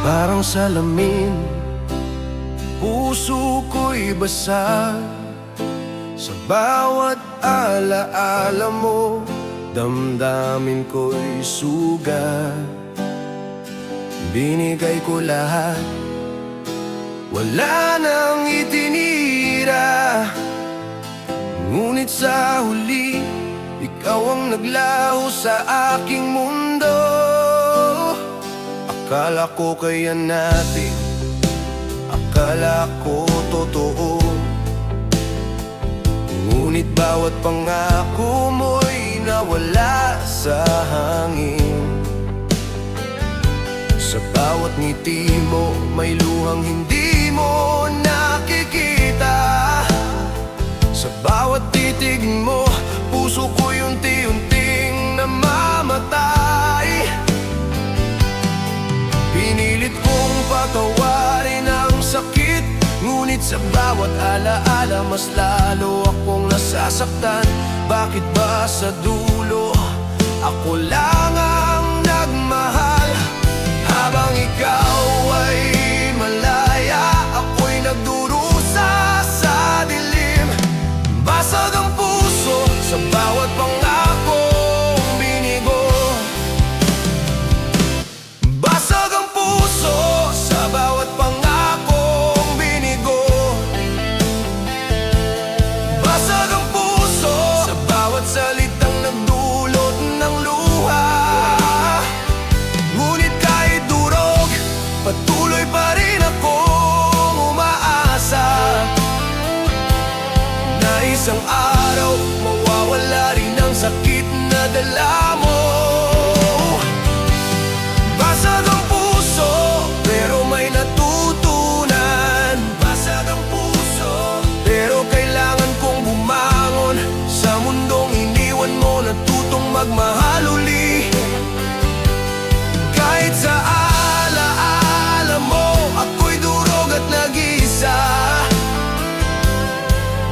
Parang salamin, puso ko'y basag. Sa bawat alaala mo, damdamin ko'y sugat. Binigay ko lahat, wala nang itinira. Ngunit sa huli, ikaw ang naglaho sa aking mundo. Akala ko kaya natin, akala ko totoo. Ngunit bawat pangako mo'y nawala sa hangin. Sa bawat ngiti mo, may luhang hindi mo nakikita. Sa bawat titig mo, puso ko'y unti-unting namamatay. Pinilit kong patawarin ang sakit, ngunit sa bawat alaala mas lalo akong nasasaktan. Bakit ba sa dulo ako lang ang nagmahal? Habang ikaw ay malaya, ako'y nagdurusa sa dilim. Basag ang puso sa bawat pangakong binigo. Basag ang puso sa bawat pangakong binigo. Basag ang puso sa bawat salitang nagdulot ng luha. Ngunit kahit durog, patuloy pa rin akong umaasa na isang araw mawawala rin ang sakit na dala mo. Basag ang puso, pero may natutunan. Basag ang puso, pero kailangan kong bumangon. Sa mundong iniwan mo, natutong magmahal uli. Kahit sa alaala mo, ako'y durog at nag-iisa.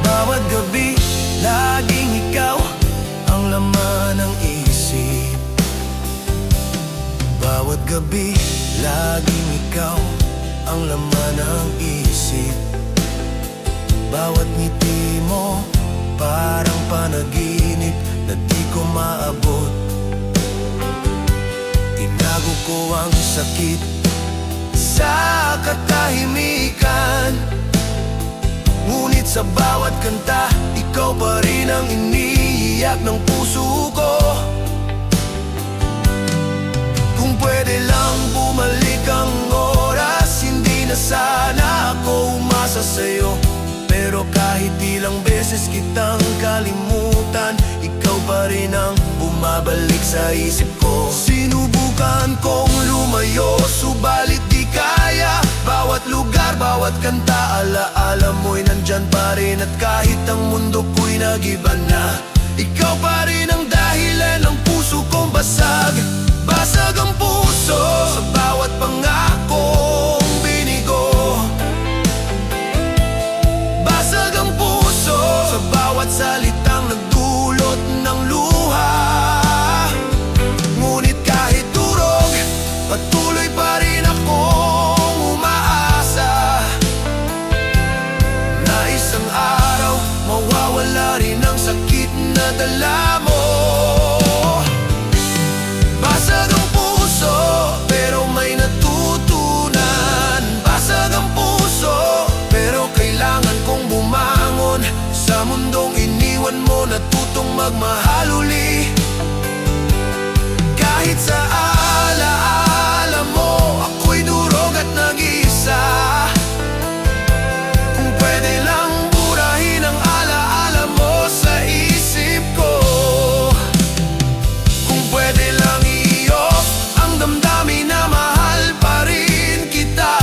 Bawat gabi, laging ikaw ang laman ng isip. Bawat gabi, laging ikaw ang laman ng isip. Bawat ngiti mo, parang panaginip na di ko maabot. Tinago ko ang sakit sa katahimikan. Ngunit sa bawat kanta, ikaw pa rin ang iniiyak ng puso ko. Kung pwede lang bumalik ang oras, hindi na sana ako umasa sa'yo. Pero kahit ilang beses kitang kalimutan, ikaw pa rin ang bumabalik sa isip ko. Sinubukan kong lumayo, subalit di kaya. Bawat lugar, bawat kanta, alaala mo'y nandyan pa rin. At kahit ang mundo ko'y nag-iba na, ikaw pa rin ang dahilan ng puso kong basag. Basag ang puso sa bawat pangakong binigo. Basag ang puso sa bawat salitang nagdulot ng luha. Ngunit kahit durog, patuloy pa rin akong umaasa na isang araw mawawala rin ang sakit na dala mo. Basag ang puso, pero may natutunan. Basag ang puso, pero kailangan kong bumangon. Sa mundong iniwan mo, natutong magmahal uli. Kahit sa alaala mo, ako'y durog at nag-iisa. Kung pwede lang burahin ang alaala mo sa isip ko. Kung pwede lang i-off ang damdamin na mahal pa rin kita.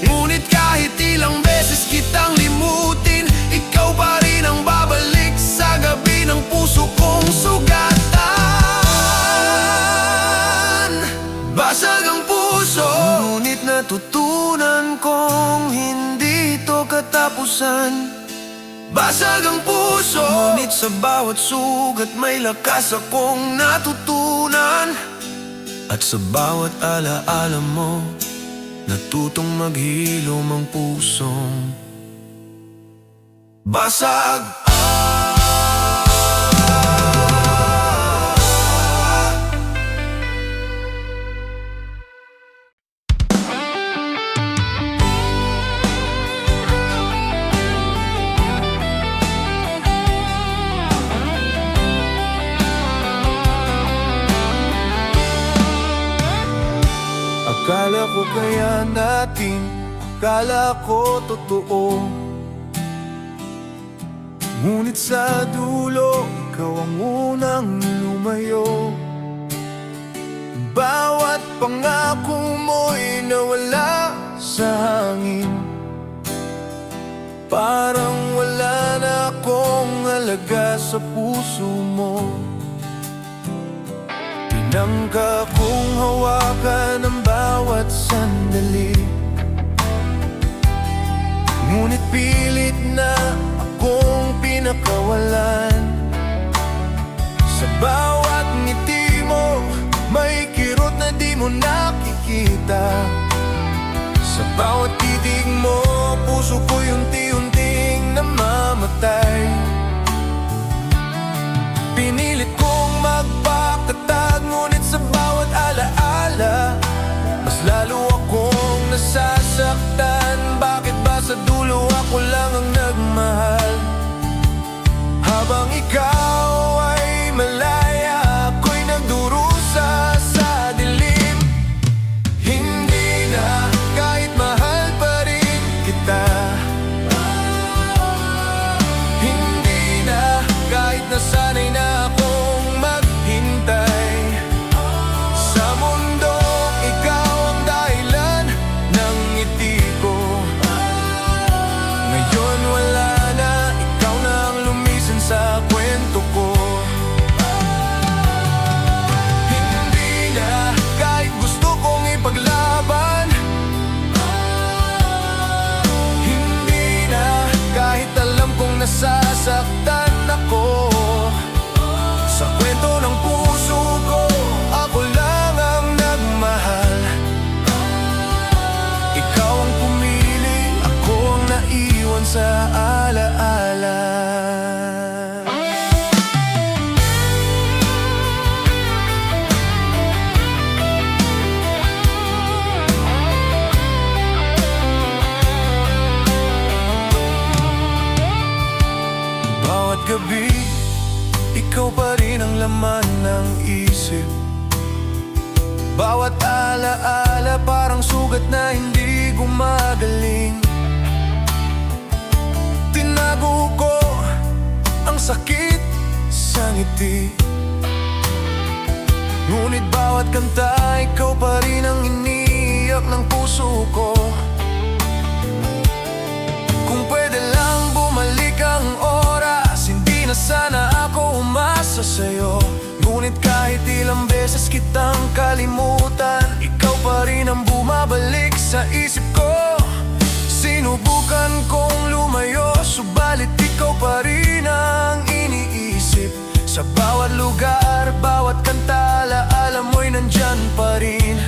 Ngunit kahit ilang beses kitang limutin, ikaw pa rin ang babalik sa gabi ng puso kong sugatan. Basag ang puso, ngunit natutunan kong hindi to katapusan. Basag ang puso, ngunit sa bawat sugat may lakas akong natutunan. At sa bawat alaala mo, natutong maghilom ang pusong basag. Akala ko kaya natin, akala ko totoo, ngunit sa dulo, ikaw ang unang lumayo. Bawat pangako mo'y nawala sa hangin, parang wala na akong halaga sa puso mo. Tinangka kong hawakan ang bawat sandali, ngunit pilit na akong pinakawalan. Sa bawat ngiti mo, may kirot na di mo nakikita. Sa bawat titig mo, puso ko'y unti-unting namamatay. Pinilit kong magpakatatag, ngunit sa bawat alaala, mas lalo akong nasasaktan. Bakit ba sa dulo ako lang ang nagmahal? Habang ikaw ay malaya, ako'y nagdurusa sa dilim. Hindi na, kahit mahal pa rin kita. Hindi na, kahit nasanay na akong maghintay. Sa mundong ikaw ang dahilan ng ngiti ko. Ngayon wala na, ikaw na ang lumisan sa kwento ko. Hindi na, kahit gusto kong ipaglaban. Hindi na, kahit alam kong nasasaktan ako. Sa kwento ng puso ko, ako lang ang nagmahal. Ikaw ang pumili, ako ang naiwan sa alaala. Bawat gabi, ikaw pa rin ang laman ng isip. Bawat alaala parang sugat na hindi gumagaling. Tinago ko ang sakit sa ngiti, ngunit bawat kanta, ikaw pa rin ang iniyak ng puso ko. Kung pwede lang bumalik ang oras, hindi na sana ako umasa sa'yo. Ngunit kahit ilang beses kitang kalimutan, ikaw pa rin ang bumabalik sa isip ko. Sinubukan kong lumayo, subalit ikaw pa rin ang iniisip. Sa bawat lugar, bawat kanta, alaala mo'y nandyan pa rin.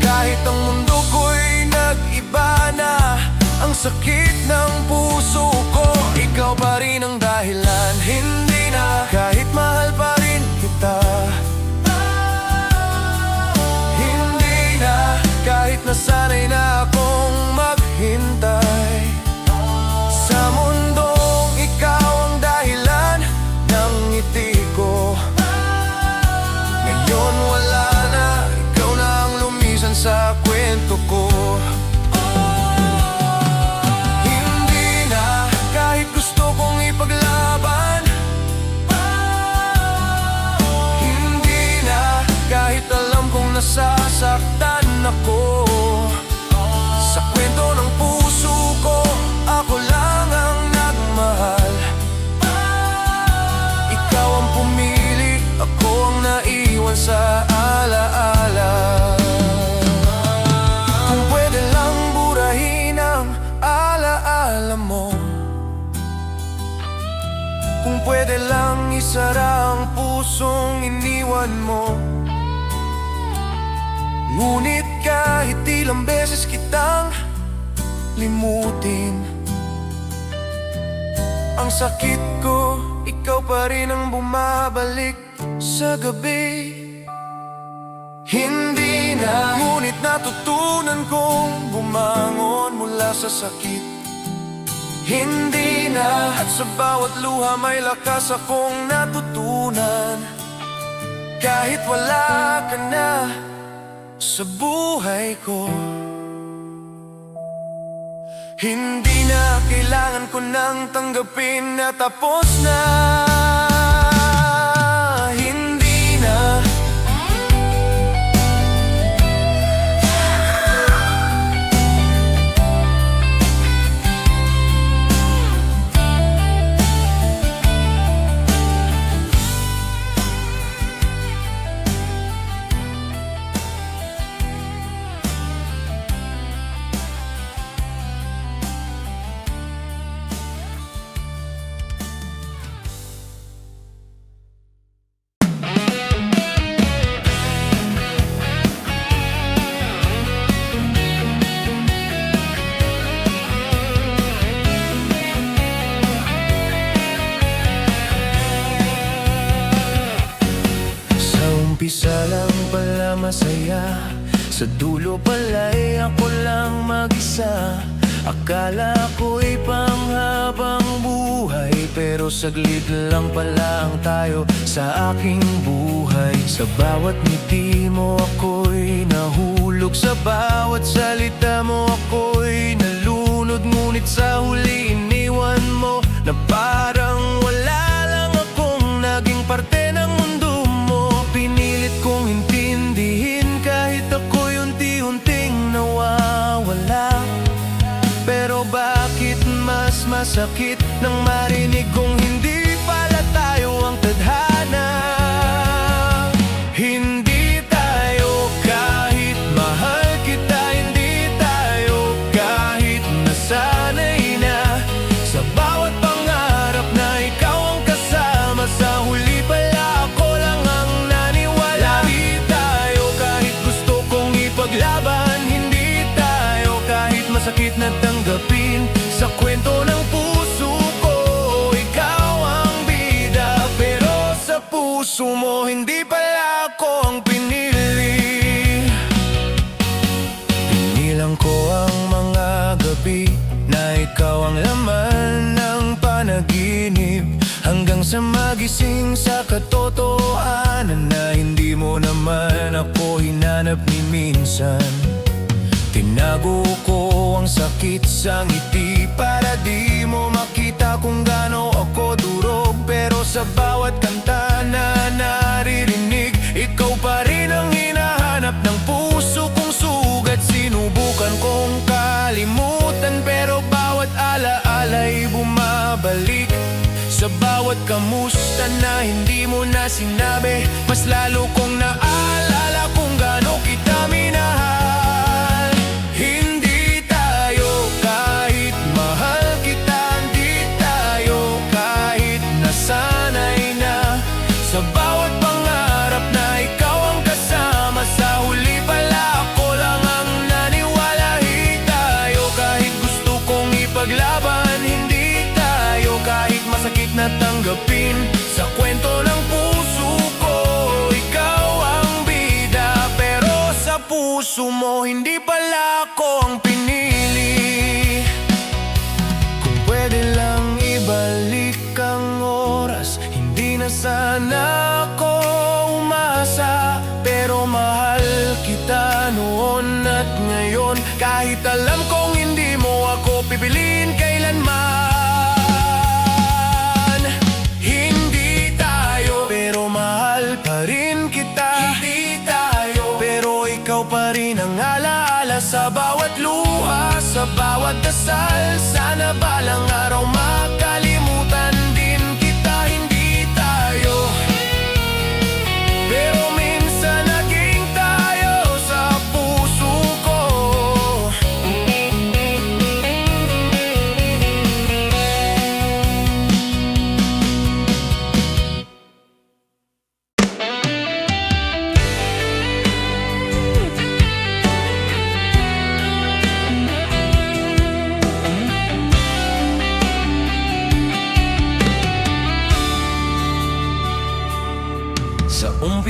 Kahit ang mundo ko'y nag-iba na, ang sakit ng puso ko, ikaw pa rin ang dahilan. Hindi na, kahit mahal pa rin kita. Hindi na, kahit nasanay na akong maghintay. Sa mundong ikaw ang dahilan ng ngiti ko. Ngayon wala na, ikaw na ang lumisan sa kwento ko. Hindi na, kahit gusto kong ipaglaban. iniwan mo. Ngunit kahit ilang beses kitang limutin, ang sakit ko, ikaw pa rin ang bumabalik sa gabi. Hindi na, ngunit natutunan kong bumangon mula sa sakit. Hindi na, at sa bawat luha may lakas akong natutunan. Kahit wala ka na sa buhay ko, hindi na kailangan ko nang tanggapin na tapos na. Hindi na. Umpisa lang pala masaya, sa dulo pala'y ako lang mag-isa. Akala ko'y panghabang buhay, pero saglit lang pala ang tayo sa aking buhay. Sa bawat ngiti mo ako'y nahulog, sa bawat salita mo ako'y nalunod. Ngunit sa huli iniwan mo na parang wala lang akong naging parte ng mundo mo. Pinilit kong intindihin kahit ako'y unti-unting nawawala. Pero bakit mas masakit nang marinig kong hindi pala tayo ang tadhana? Hindi tayo kahit mahal kita, hindi tayo kahit nasanay na sa bawat pangarap na ikaw ang kasama. Sa huli pala ako lang ang naniwala. Hindi tayo kahit gusto kong ipaglaban, hindi tayo kahit masakit na tanggapin. Sa kwento ng puso ko, ikaw ang bida, pero sa puso mo hindi pala ako ang pinili. Pinilang ko ang mga gabi na ikaw ang laman ng panaginip, hanggang sa magising sa katotohanan na hindi mo naman ako hinanap ni minsan. Tinago ko ang sakit sa ngiti para di mo makita kung gaano ako durog. Pero sa bawat kanta na naririnig, ikaw pa rin ang hinahanap ng puso kong sugat. Sinubukan kong kalimutan, pero bawat alaala'y bumabalik. Sa bawat kamusta na hindi mo na sinabi, mas lalo kong naalala kung gaano kita minahal. Hindi tayo kahit mahal kita, hindi tayo kahit nasanay na sa bawat pangarap na ikaw ang kasama. Sa huli pala ako lang ang naniwala. Hindi tayo kahit gusto kong ipaglaban, hindi tayo kahit masakit na tanggapin. Sa kwento ng puso ko, ikaw ang bida, pero sa puso mo hindi pala ako ang pinili. Kung pwede lang ibalik ang oras, hindi na sana ako umasa. Pero mahal kita noon at ngayon, kahit alam kong hindi mo ako pipiliin kailanman. Hindi tayo, pero mahal pa rin kita. Hindi tayo, pero ikaw pa rin ang alaala sa bawat luha, sa bawat dasal. Sana balang araw makalimutan din kita. Hindi tayo, pero minsan naging tayo sa puso ko.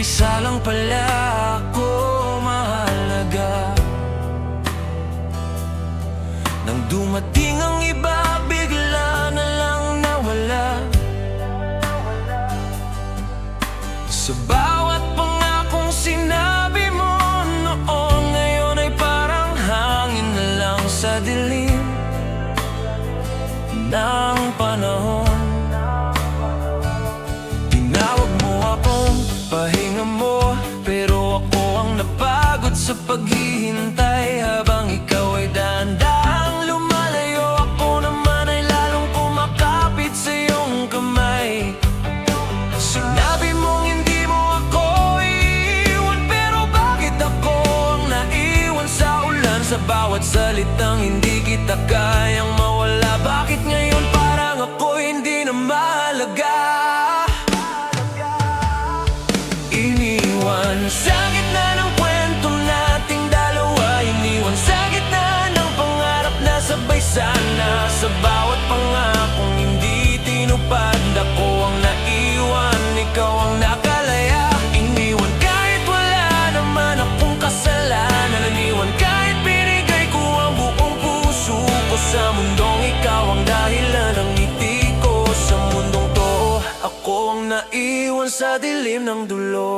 isa lang pala ako mahalaga. Nang dumating ang iba, bigla na lang nawala. Sa bawat pangakong sinabi mo noon, ngayon ay parang hangin na lang sa dilim ng panahon. Tinawag mo akong pahinga mo, pero ako ang napagod sa paghihintay. Habang ikaw ay dahan-dahang lumalayo, ako naman ay lalong kumakapit sa iyong kamay. Sinabi mong hindi mo ako iiwan, pero bakit ako ang naiwan sa ulan? Sa bawat salitang hindi kita kayang mawala, bakit ngayon parang ako hindi na mahalaga? Iniwan sa gitna ng kwento nating dalawa, iniwan sa gitna ng pangarap na sabay sana. Sa bawat pangakong hindi tinupad, ako ang naiwan, ikaw ang nakalaya. Iniwan kahit wala naman akong kasalanan, iniwan kahit binigay ko ang buong puso ko sa mundong ikaw ang dahilan ng ngiti ko. Sa mundong to, ako ang naiwan sa dilim ng dulo.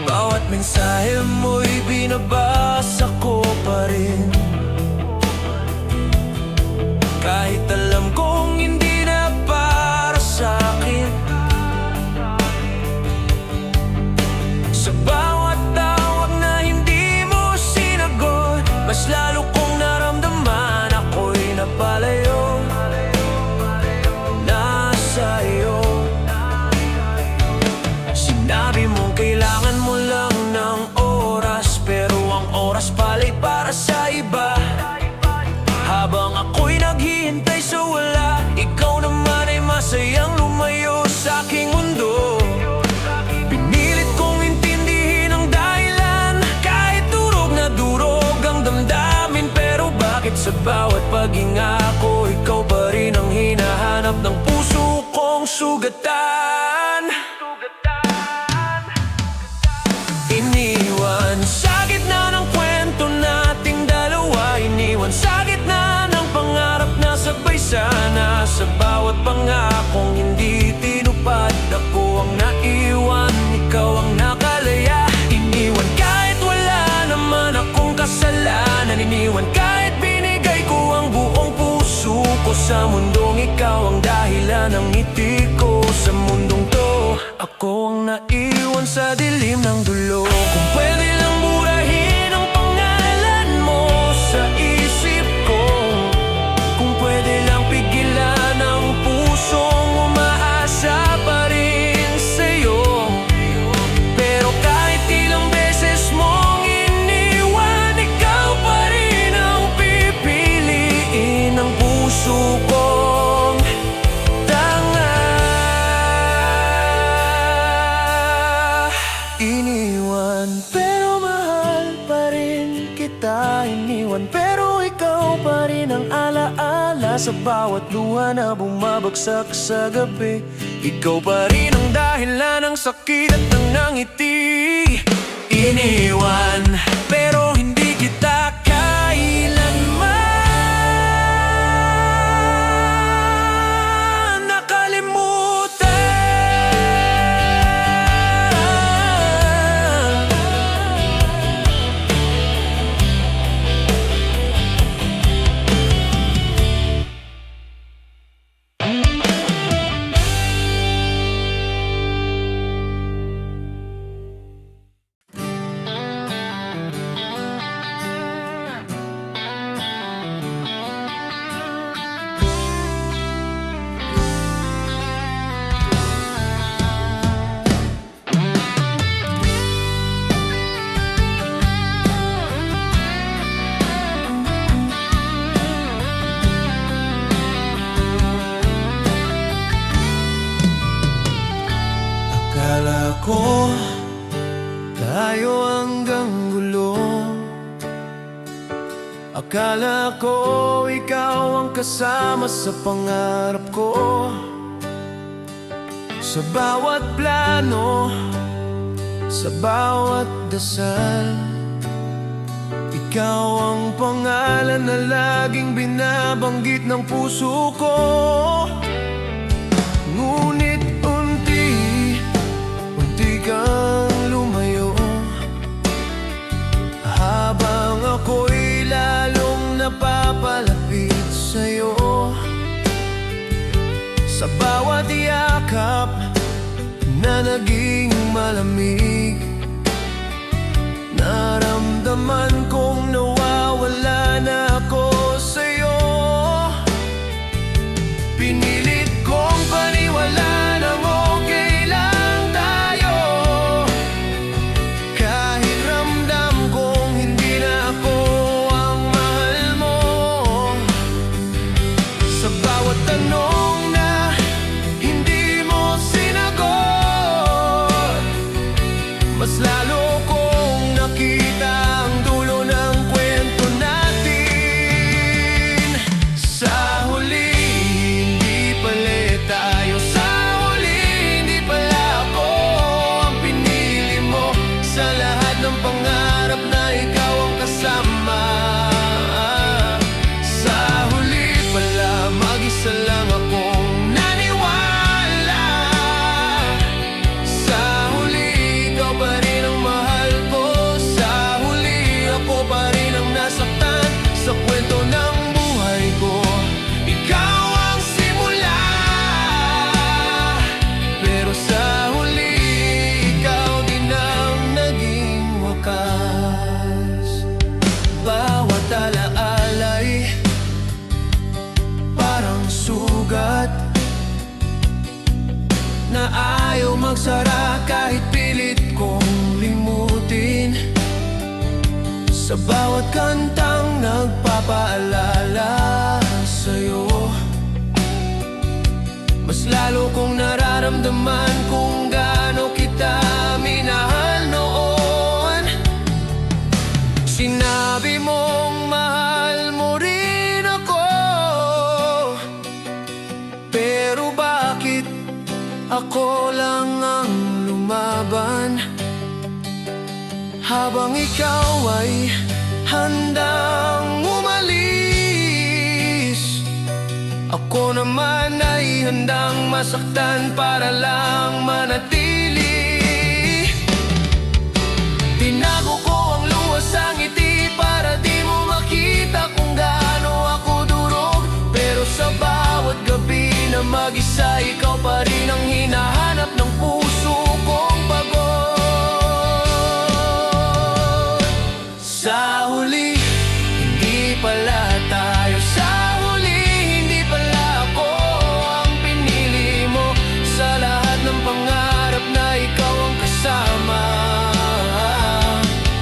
Bawat mensahe mo'y binabasa ko pa rin, kahit alam kong hindi na para sa'kin. Sa bawat tawag na hindi mo sinagot, mas lalo kong naramdaman ako'y napalayo na sa'yo. Sinabi mong kailangan mo lang ng oras, pero ang oras pala'y para sa iba. Habang ako'y naghihintay sa wala, ikaw naman ay masayang lumayo sa aking mundo. Pinilit kong intindihin ang dahilan, kahit durog na durog ang damdamin. Pero bakit sa bawat paghinga ko, ikaw pa rin ang hinahanap ng puso kong sugatan? Iniwan sa gitna ng kwento nating dalawa, iniwan sa gitna ng pangarap na sabay sana. Sa bawat pangakong hindi tinupad, ako ang naiwan, ikaw ang nakalaya. Iniwan kahit wala naman akong kasalanan, iniwan kahit binigay ko ang buong puso ko sa mundong ikaw ang dahilan ng ngiti ko. Sa mundong to, ako ang naiwan sa dilim ng dulo. Kung pwede lang burahin ang pangalan mo sa isip ko, kung pwede lang pigilan ang pusong umaasa pa rin sa'yo. Pero kahit ilang beses mong iniwan, ikaw pa rin ang pipiliin ng puso kong tanga. Iniwan pero mahal pa rin kita, iniwan pero ikaw pa rin ang alaala. Sa bawat luha na bumabagsak sa gabi, ikaw pa rin ang dahilan ng sakit at ng ngiti. Iniwan pero hindi kita kailanman nakalimutan. ko tayo hanggang gulo. Akala ko ikaw ang kasama sa pangarap ko. Sa bawat plano, sa bawat dasal, ikaw ang pangalan na laging binabanggit ng puso ko. Ngunit unti kang lumayo, habang ako'y lalong napapalapit sa'yo. Sa bawat yakap na naging malamig, naramdaman kong nawawala na ako sa'yo. Pinilit kong paniwalaan ang okay lang tayo, kahit ramdam kong hindi na ako ang mahal mo. Sa bawat tanong na hindi mo sinagot, mas lalo kong nakita ang dulo ng kwento natin. Sa huli, hindi pala tayo. Sa huli, hindi pala ako ang pinili mo. Sa lahat ng pangarap na ikaw ang kasama, sa huli pala mag-isa lang akong naniwala. Sa huli, ikaw pa rin ang mahal ko. Sa huli, ako pa rin ang nasaktan sa kwento ng buhay ko. Ikaw ang simula, pero sa huli, ikaw din ang naging wakas. Bawat alaalay parang sugat na ayaw magsara kahit pilit kong limutin. Sa bawat kantang nagpapaalala sa'yo, mas lalo kong nararamdaman kung gaano kita minahal noon. Sinabi mong mahal mo rin ako, pero bakit ako lang ang lumaban? Habang ikaw ay handang umalis, ako naman ay handang masaktan para lang manatili. Tinago ko ang luha sa ngiti para di mo makita kung gaano ako durog. Pero sa bawat gabi na mag-isa, ikaw pa rin ang hinahanap ng puso kong pagod. Sa huli, hindi pala tayo. Sa huli, hindi pala ako ang pinili mo. Sa lahat ng pangarap na ikaw ang kasama,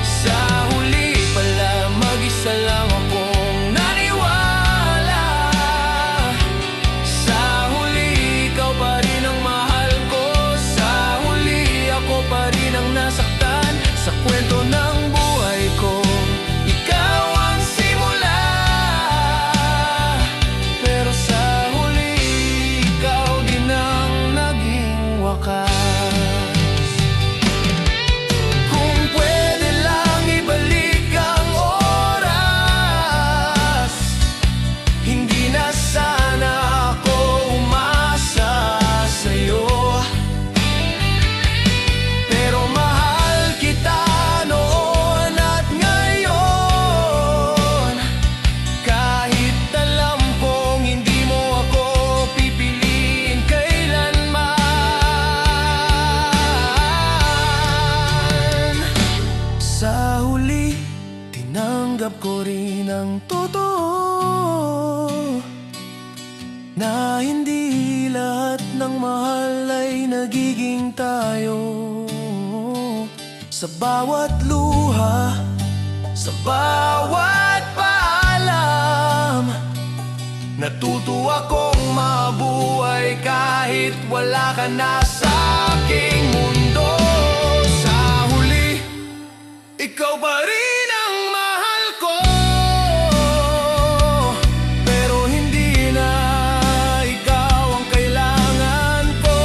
sa huli pala mag-isa lang akong naniwala. Sa huli, ikaw pa rin ang mahal ko. Sa huli, ako pa rin ang nasaktan sa kwento ng buhay ko. Ikaw ang simula, pero sa huli, ikaw din ang naging wakas. Kung pwede lang ibalik ang oras, hindi na sana ako umasa sa'yo. Pero mahal kita noon at ngayon, kahit alam kong hindi mo ako pipiliin kailanman. Sa huli, tinanggap ko rin ang totoo, na hindi lahat ng mahal ay nagiging tayo. Sa bawat luha, sa bawat paalam, natuto akong mabuhay kahit wala ka na sa aking mundo. Sa huli, ikaw pa rin ang mahal ko, pero hindi na ikaw ang kailangan ko.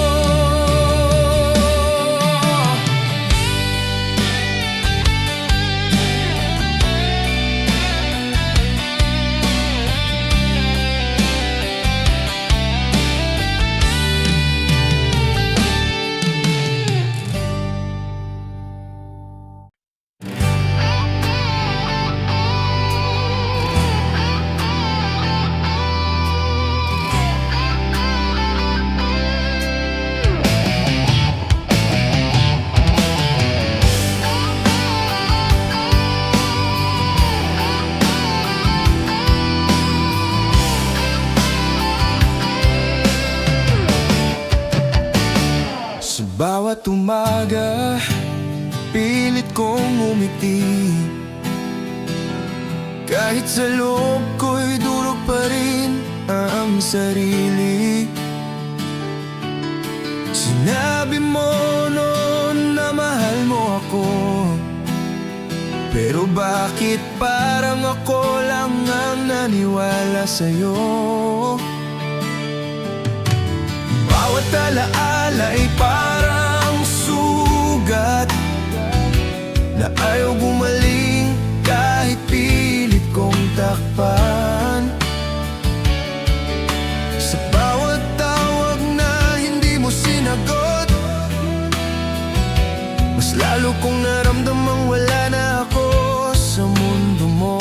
talaga, pilit kong umiti. Kahit sa loob ko'y durog pa rin ang sarili. Sinabi mo noon na mahal mo ako, pero bakit parang ako lang ang naniwala sa'yo? Bawat alaala ay parang sugat na ayaw gumaling kahit pilit kong takpan. Sa bawat tawag na hindi mo sinagot, mas lalo kong naramdamang wala na ako sa mundo mo.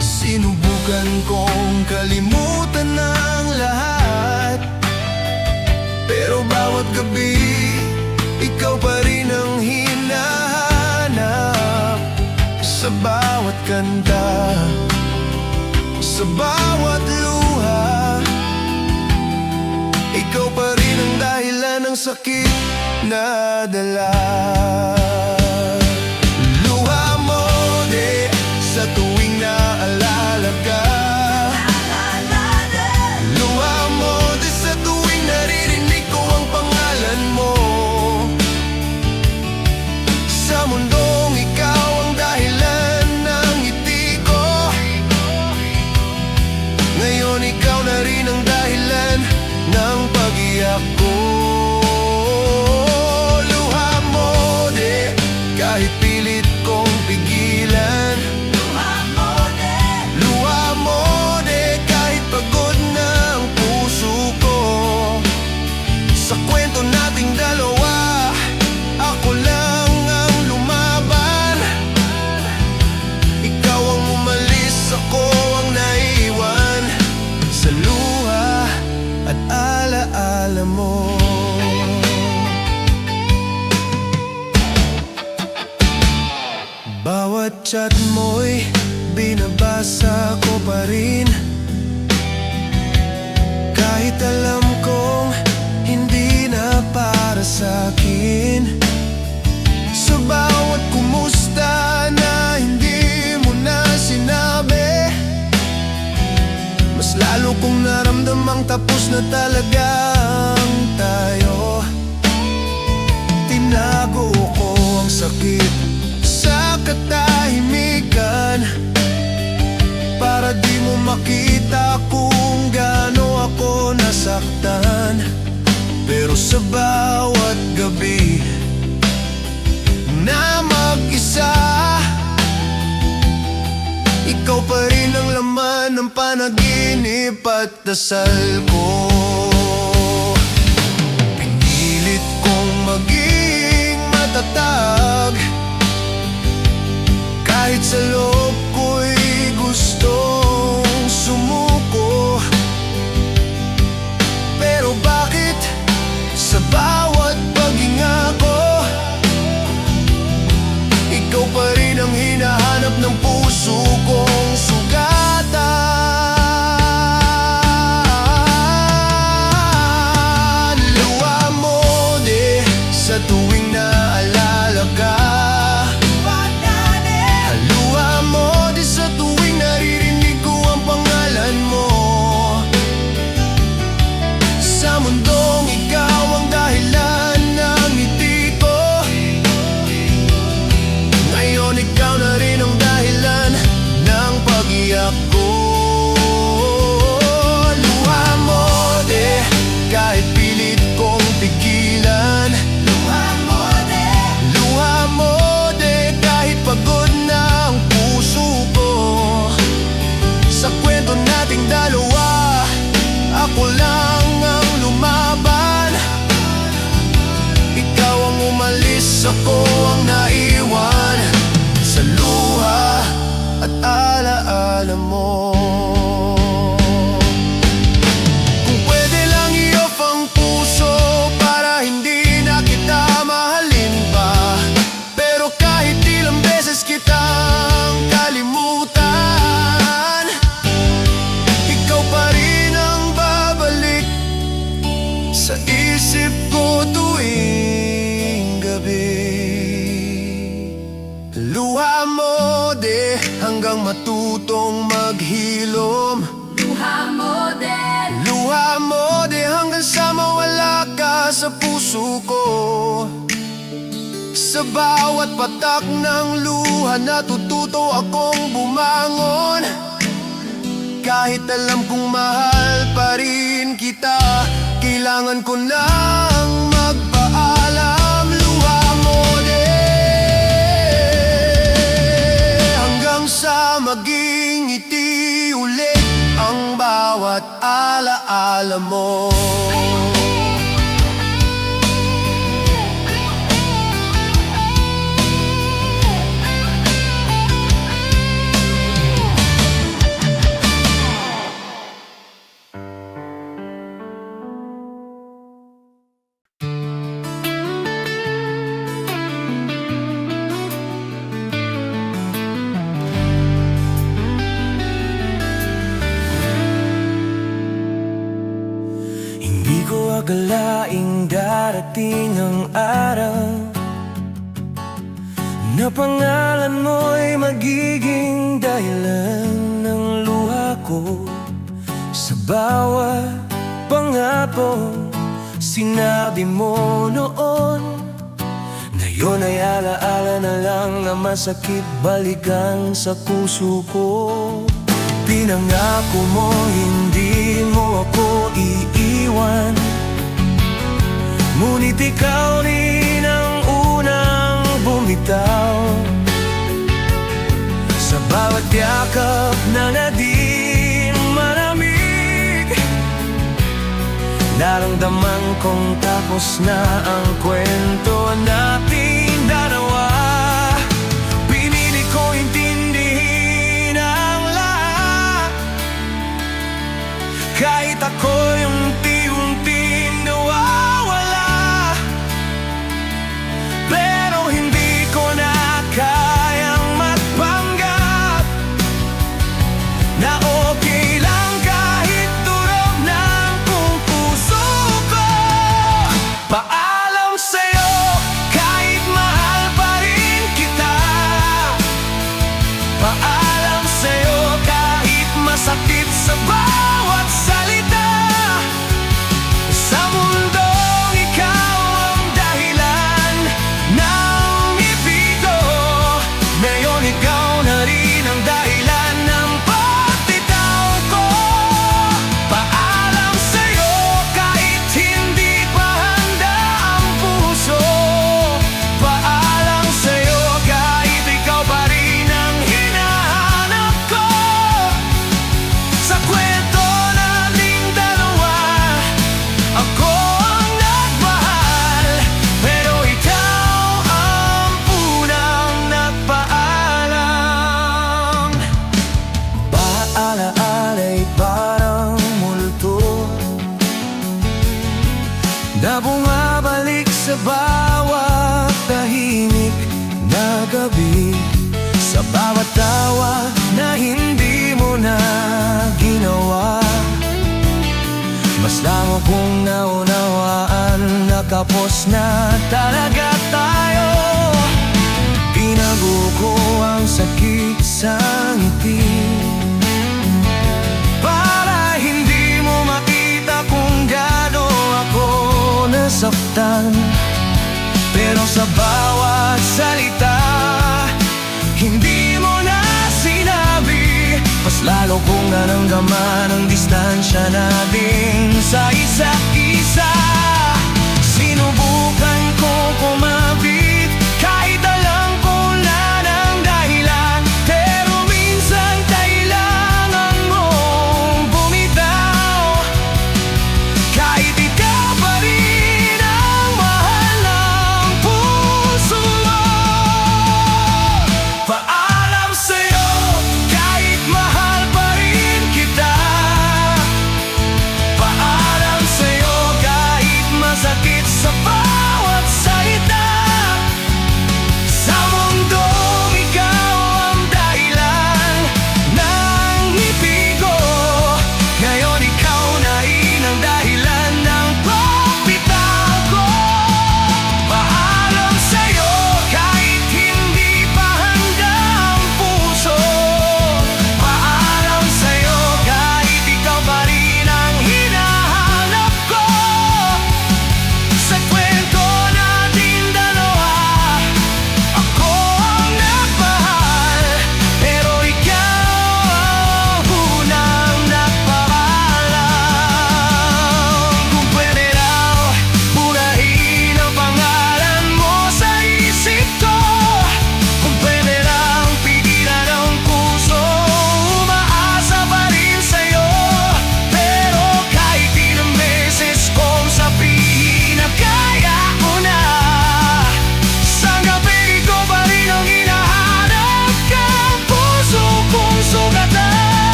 Sinubukan kong kalimutan ang lahat, pero bawat gabi ikaw pa rin ang hinahanap. Sa bawat kanta, sa bawat luha, ikaw pa rin ang dahilan ng sakit na dala. Luha mo di sa tuwing naalala ka, luha mo di sa tuwing naririnig ko ang pangalan mo. Sa mundong ikaw ang dahilan ng ngiti ko, ngayon ikaw na rin ang dahilan ng pag-iyak ko. Luha mo di kahit pilit kong pigilan, luha mo di kahit pagod na ang puso ko. Sa kwento nating dalawa, ako lang ang lumaban. Ikaw ang umalis, ako ang naiwan sa luha at alaala mo. Bawat chat mo'y binabasa ko pa rin, kahit alam kong hindi na para sa'kin. Sa bawat kumusta na hindi mo na sinabi, mas lalo kong naramdamang tapos na talagang tayo. Tinago ko ang sakit sa katahimikan, para di mo makita kung gaano ako nasaktan. Pero sa bawat gabi na mag-isa, ikaw pa rin ang laman ng panaginip at dasal ko. Pinilit kong maging matatag, kahit sa loob ko'y gustong sumuko. Pero bakit sa bawat paghinga ko, ikaw pa rin ang hinahanap ng puso kong sugatan. Luha mo di sa tuwing naalala ka, luha mo di sa tuwing naririnig ko ang pangalan mo. Sa mundong ikaw ang dahilan ng ngiti ko, ngayon ikaw na rin ang dahilan ng pag-iyak ko. Luha mo di kahit pilit kong pigilan, luha mo di kahit pagod na ang puso ko. Sa kwento nating dalawa, ako lang ang lumaban. Ikaw ang umalis, ako ang naiwan sa luha at alaala mo. Kung pwede lang i-off ang puso para hindi na kita mahalin pa, pero kahit ilang beses kitang kalimutan, ikaw pa rin ang babalik sa isip ko tuwing puso ko. Sa bawat patak ng luha natututo akong bumangon. Kahit alam kong mahal pa rin kita, kailangan ko nang magpaalam. Luha mo din hanggang sa maging ngiti ulit ang bawat alaala mo. Hindi ko akalaing darating ang araw na pangalan mo'y magiging dahilan ng luha ko. Sa bawat pangakong sinabi mo noon, ngayon ay alaala na lang na masakit balikan sa puso ko. Pinangako mo hindi mo ako iiwan, ngunit ikaw rin ang unang bumitaw. Sa bawat yakap na naging malamig, naramdaman kong tapos na ang kwento nating dalawa. Pinili ko intindihin ang lahat, kahit ako'y unti-unting nawawala. Pero hindi ko na kayang magpanggap na okay lang kahit durog ng buong puso ko. Paalam sa'yo kahit mahal pa rin kita. Paalam sa'yo kahit masakit sa bawat salita. Sa mundong ikaw ang dahilan ng ibig ko, ngayon ikaw na rin ang dahilan ng pagbitaw ko. Paalam sa'yo kahit hindi pa handa ang puso. Paalam sa'yo kahit ikaw pa rin ang hinahanap ko. Sa kwento nating dalawa, ako ang nagmahal, pero ikaw ang unang nagpaalam. Paalaala'y parang multo na bumabalik sa bawat tahimik na gabi. Sa bawat tawa na hindi mo na ginawa, mas lamo kong naunawaan na kapos na talaga tayo. Tinago ko ang sakit sa ngiti para hindi mo makita kung gaano ako nasaktan. Pero sa bawat salita hindi mo na sinabi, mas lalo kong naramdaman ang distansya natin sa isa't isa. Sinubukan ko kumapit kahit alam ko na ng dahilan, pero minsan kailangan mong bumitaw. Kahit ikaw pa rin ang mahal ng puso mo. Paalam sa'yo kahit mahal pa rin kita. Paalam sa'yo kahit masakit sa bawat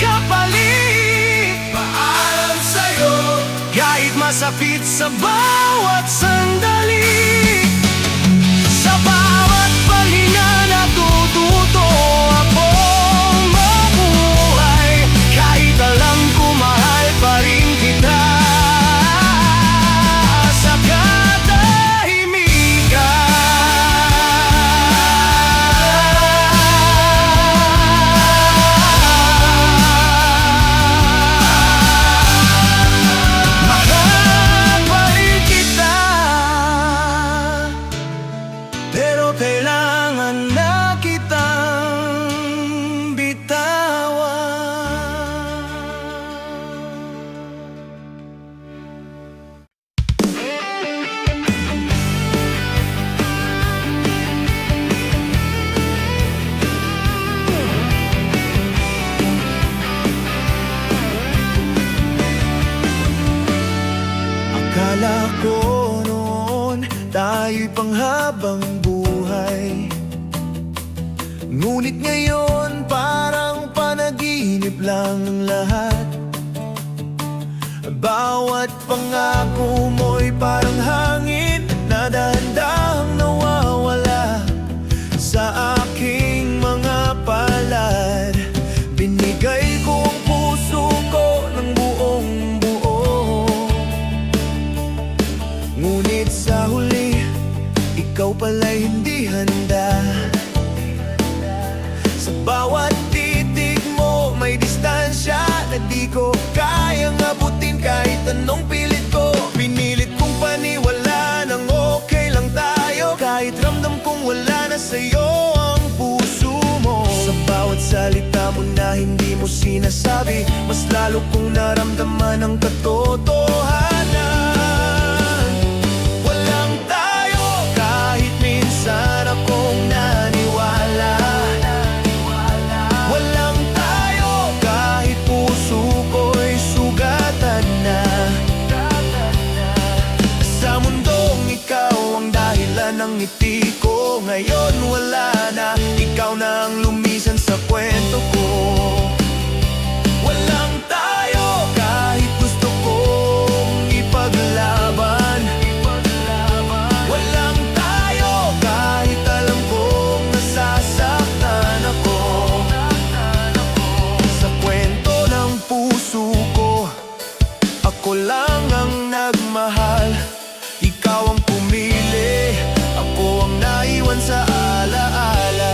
kapalit. Paalam sa'yo, Kahit masakit sa bawat sandali, sa bawat pahinga natututo akong mabuhay. Kahit alam ko mahal pa rin kita sa katahimikan. Mahal pa rin kita, pero kailangan na kitang bitawan. akala ko noon tayo'y panghabang buhay. Ngunit ngayon parang panaginip lang ang lahat. Bawat pangako mo'y parang hangin na dahan-dahang nawawala sa aking mga palad. Binigay ko ang puso ko ng buong buo, ngunit sa huli, ikaw pala'y hindi handa. Sa bawat titig mo may distansya na di ko kayang abutin kahit anong pilit ko. Pinilit kong paniwala nang okay lang tayo, kahit ramdam kong wala na sa'yo ang puso mo. Sa bawat salita mo na hindi mo sinasabi, mas lalo kong naramdaman ang katotohanan. Walang tayo kahit minsan akong naniwala. Walang tayo kahit puso ko'y sugatan na. Sa mundong ikaw ang dahilan ng ngiti ko, ngayon wala na, ikaw na ang lumisan sa kwento ko. Walang tayo kahit gusto kong ipaglaban. Walang tayo kahit alam kong nasasaktan ako. Sa kwento ng puso ko, ako lang ang nagmahal. Ikaw ang pumili, ako ang naiwan sa alaala.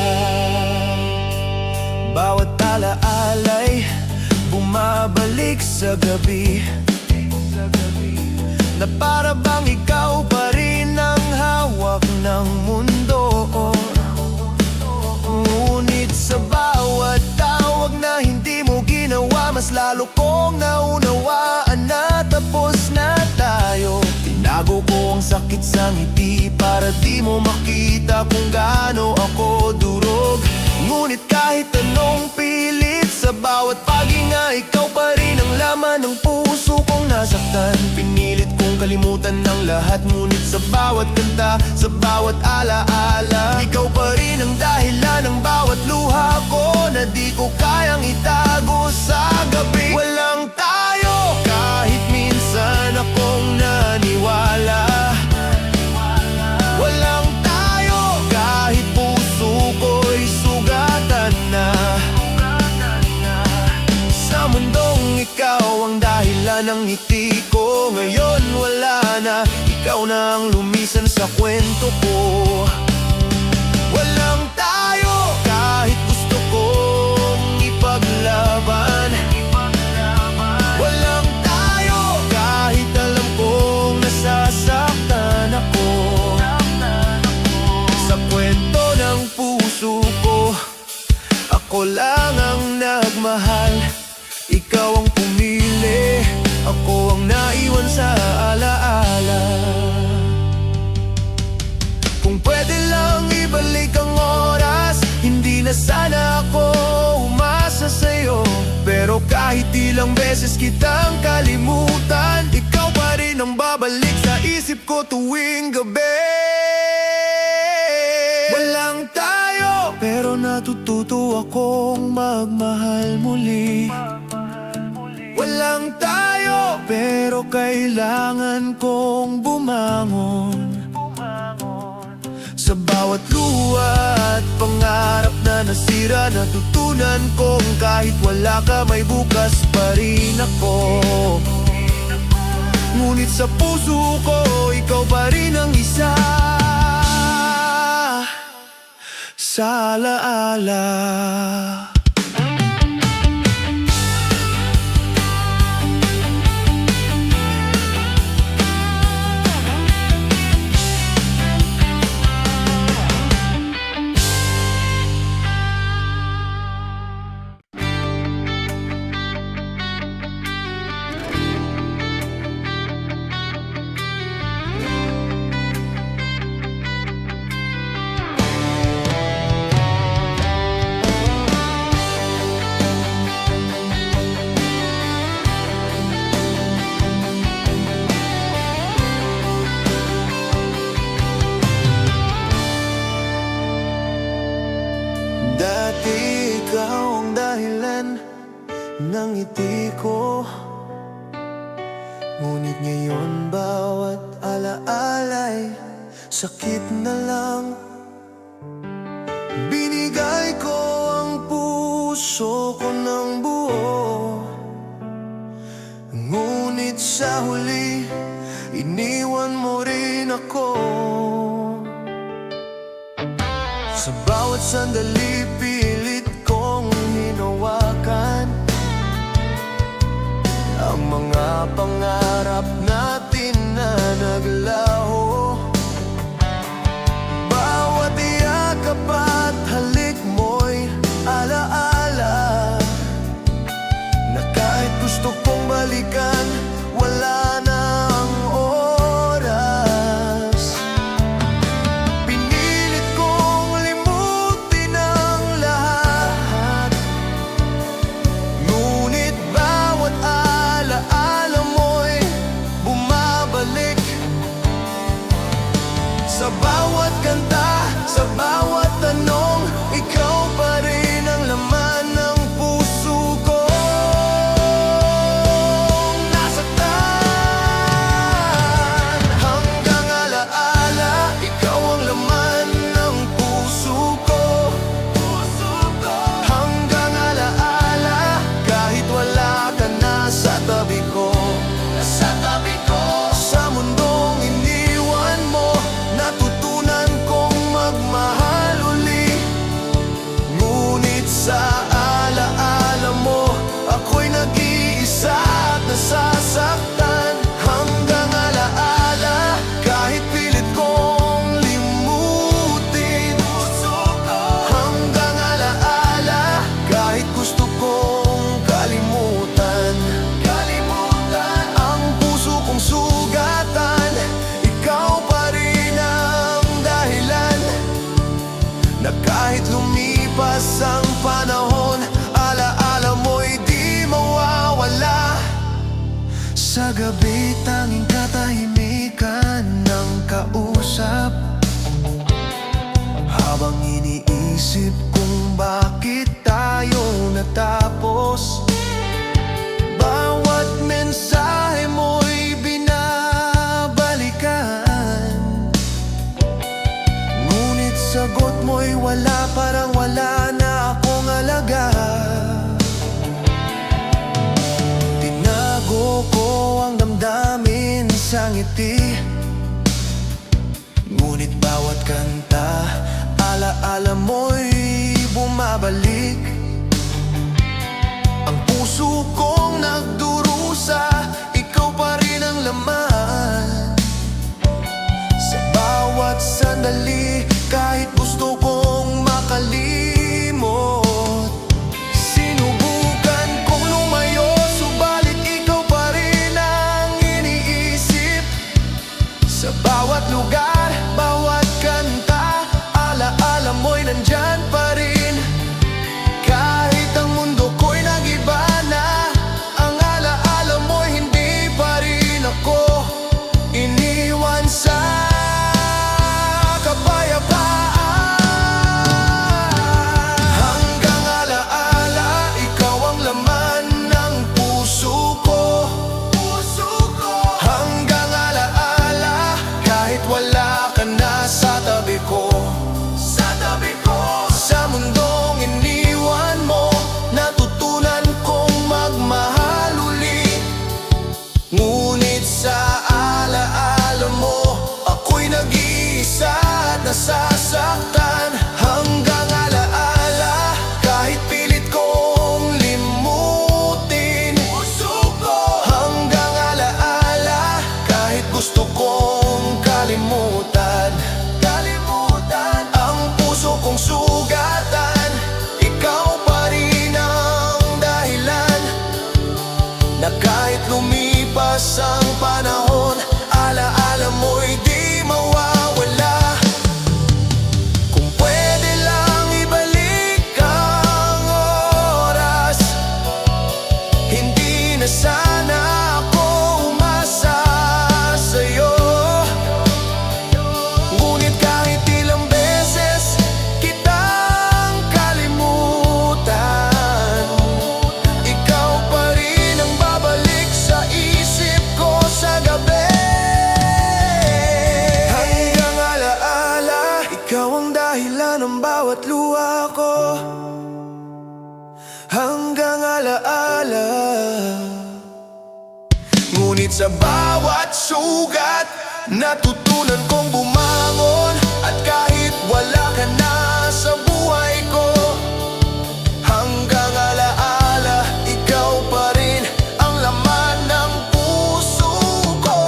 Bawat alaala'y bumabalik sa gabi, na para bang ikaw pa rin ang hawak ng mundo. Ngunit sa bawat tawag na hindi mo ginawa, mas lalo kong naunawaan na tapos na tayo. Tinago ko ang sakit sa ngiti para di mo makita kung gaano ako durog. Ngunit kahit anong pilit, sa bawat paghinga, ikaw pa rin ang laman ng puso kong nasaktan. Pinilit kong kalimutan ng lahat, ngunit sa bawat kanta, sa bawat alaala, ikaw pa rin ang dahilan ng bawat luha ko na di ko kayang itago sa gabi. Walang tayo kahit minsan akong naniwala. Walang tayo kahit puso ko'y sugatan na. Sa mundong ikaw ang dahilan ng ngiti ko, ngayon wala na, ikaw na ang lumisan sa kwento ko. Walang tayo kahit gusto kong ipaglaban. Walang tayo kahit alam kong nasasaktan ako. Sa kwento ng puso ko, ako lang ang nagmahal. Ikaw ang pumili, ako ang naiwan sa alaala. Kung pwede lang ibalik ang oras, hindi na sana ako umasa sa'yo. Pero kahit ilang beses kitang kalimutan, ikaw pa rin ang babalik sa isip ko tuwing gabi. Walang tayo pero natututo akong magmahal muli. Walang tayo, pero kailangan kong bumangon. Sa bawat luha at pangarap na nasira, natutunan kong kahit wala ka, may bukas pa rin ako. Ngunit sa puso ko, ikaw pa rin ang isa sa alaala. Dati ikaw ang dahilan ng ngiti ko, ngunit ngayon bawat alaala'y sakit na lang. Binigay ko ang puso ko ng buo, ngunit sa huli iniwan mo rin ako. Sa bawat sandali pilit kong hinawakan ang mga pangarap natin na naglaho. Bawat yakap at halik mo'y alaala na kahit gusto kong balikan, wala na ang oras. Pinilit kong limutin ang lahat, ngunit bawat alaala mo'y bumabalik. Sa bawat kanta, sa bawat tanong, ikaw pa rin ang laman ng puso ko. Nasaktan hanggang alaala, ikaw ang laman ng puso ko. Hanggang alaala, kahit wala ka na sa tabi ko. Sa mundong iniwan mo, natutunan kong magmahal uli. Ngunit sa alaala mo, ako'y nag-iisa at nasasaktan. Hanggang alaala, kahit pilit kong limutin. Hanggang alaala, kahit gusto kong kalimutan. Ang puso kong sugatan, ikaw pa rin ang dahilan na kahit lumipas ang panahon, alaala mo'y di mawawala. Sa gabi tanging katahimikan ng kausap, habang iniisip kung bakit tayo natapos. Bawat mensahe mo'y binabalikan, ngunit sagot mo'y wala, parang wala na akong alaga. Tinago ko ang damdamin sa ngiti, ngunit bawat kanta, alaala mo'y bumabalik. Ang puso kong nagdurusa, ikaw pa rin ang laman. Sa bawat sandali, kahit gusto kong makalimot, sinubukan kong lumayo, subalit ikaw pa rin ang iniisip. Sa bawat lugar, bawat kanta, alaala mo'y nandyan pa rin. na kahit lumipas ang panahon, alaala mo'y di mawawala. Kung pwede lang ibalik ang oras, hindi na sana ako umasa sa'yo. Ngunit kahit ilang beses kitang kalimutan, ikaw pa rin ang babalik sa isip ko sa gabi. Hanggang alaala, ikaw ang dahilan ng bawat luha ko. Hanggang alaala, ngunit sa bawat sugat, natutunan kong bumangon. At kahit wala ka na sa buhay ko, hanggang alaala, ikaw pa rin ang laman ng puso ko.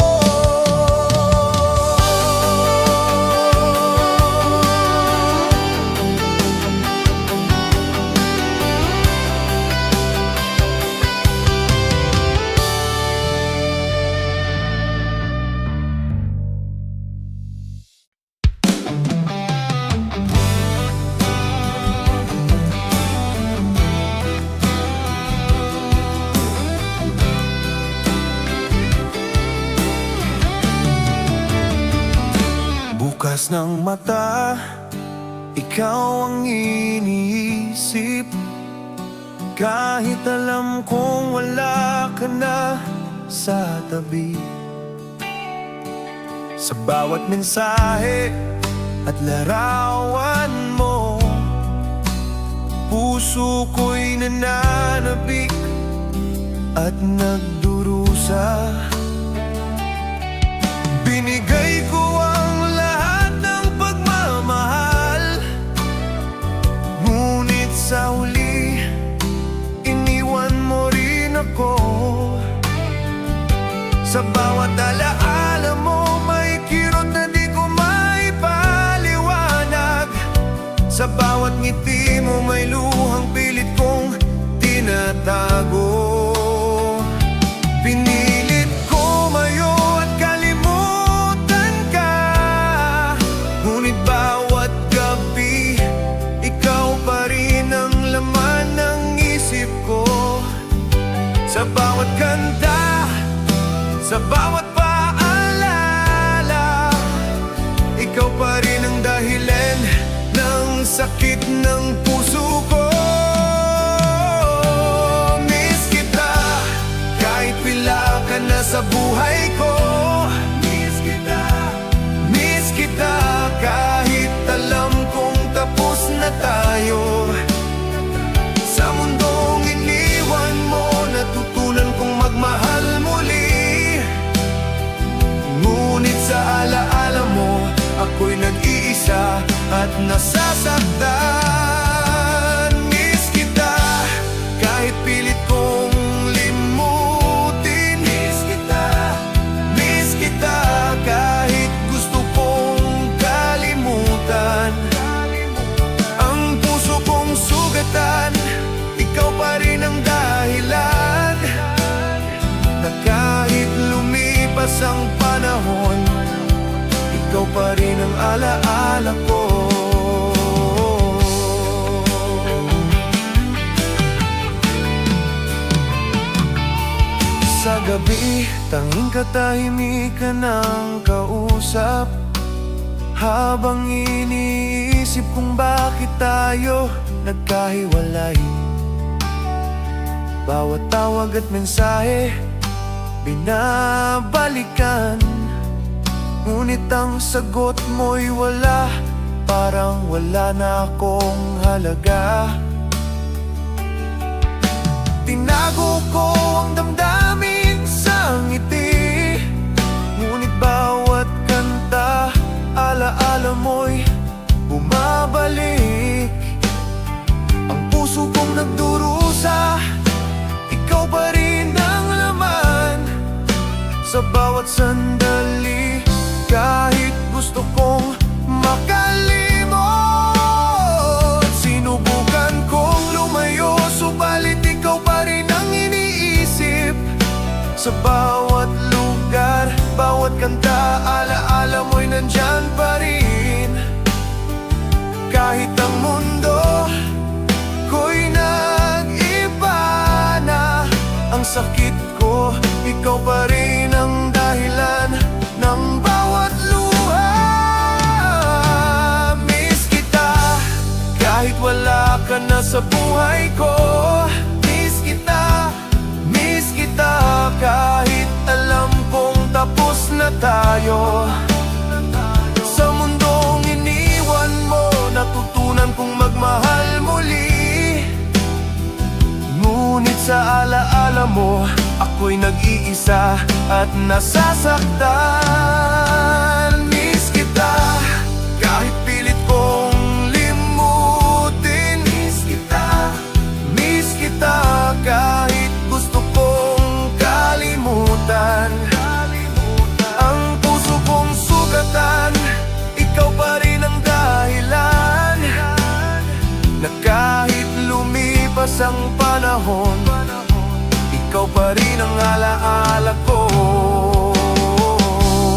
Bukas ng mata, ikaw ang iniisip. Kahit alam kong wala ka na sa tabi. Sa bawat mensahe at larawan mo, puso ko'y nananabik at nagdurusa. Binigay ko ang lahat ng pagmamahal, ngunit sa huli, iniwan mo rin ako. Sa bawat alaala mo, may kirot na di ko maipaliwanag. Sa bawat ngiti mo, may luhang pilit kong tinatago. Pinilit ko mayo at kalimutan ka, ngunit bawat gabi, ikaw pa rin ang laman ng isip ko. Sa bawat kanta, sa bawat paalala, ikaw pa rin ang dahilan ng sakit ng puso ko. Miss kita, kahit pila ka na sa buhay ko. Miss kita, kahit alam kong tapos na tayo. Sa mundong iniwan mo, natutunan kong magmahal muli. Ngunit sa alaala mo, ako'y nag-iisa at nasasaktan. Miss kita, kahit pilit kong limutin. Miss kita, kahit gusto kong kalimutan. Ang puso kong sugatan, ikaw pa rin ang dahilan, na kahit lumipas ang panahon, ikaw pa rin ang alaala ko. Sa gabi, tanging katahimikan ng kausap, habang iniisip kung bakit tayo nagkahiwalay. Bawat tawag at mensahe, binabalikan, ngunit ang sagot mo'y wala, parang wala na akong halaga. Tinago ko ang damdamin sa ngiti, ngunit bawat kanta, alaala mo'y bumabalik. Ang puso kong nagdurusa, ikaw pa rin ang laman. Sa bawat sandali, kahit gusto kong makalimot, sinubukan kong lumayo, subalit ikaw pa rin ang iniisip. Sa bawat lugar, bawat kanta, alaala mo'y nandyan pa rin. Kahit ang mundo ko'y nag-iba na, ang sakit ko, ikaw pa rin ang dahilan ng bawat luha. Miss kita, kahit wala ka na sa buhay ko. Miss kita, kahit alam kong tapos na tayo. Sa mundong iniwan mo, natutunan kong magmahal muli. Ngunit sa alaala mo, ako'y nag-iisa at nasasaktan. Miss kita, kahit pilit kong limutin. Miss kita, kahit gusto kong kalimutan. Ang puso kong sugatan, ikaw pa rin ang dahilan. Na kahit lumipas ang panahon, ikaw pa rin ang alaala ko.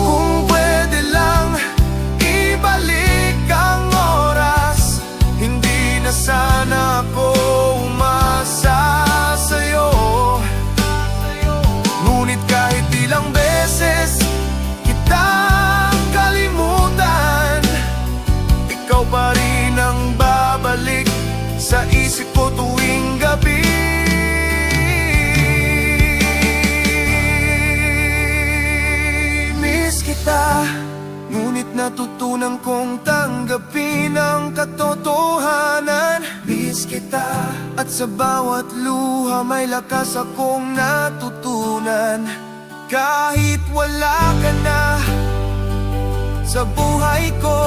Kung pwede lang ibalik ang oras, hindi na sana ako umasa sa'yo. Ngunit kahit ilang beses kitang kalimutan, ikaw pa rin ang babalik sa isip ko tuwing gabi. Miss kita, ngunit natutunan kong tanggapin ang katotohanan. Miss kita, at sa bawat luha may lakas akong natutunan. Kahit wala ka na sa buhay ko,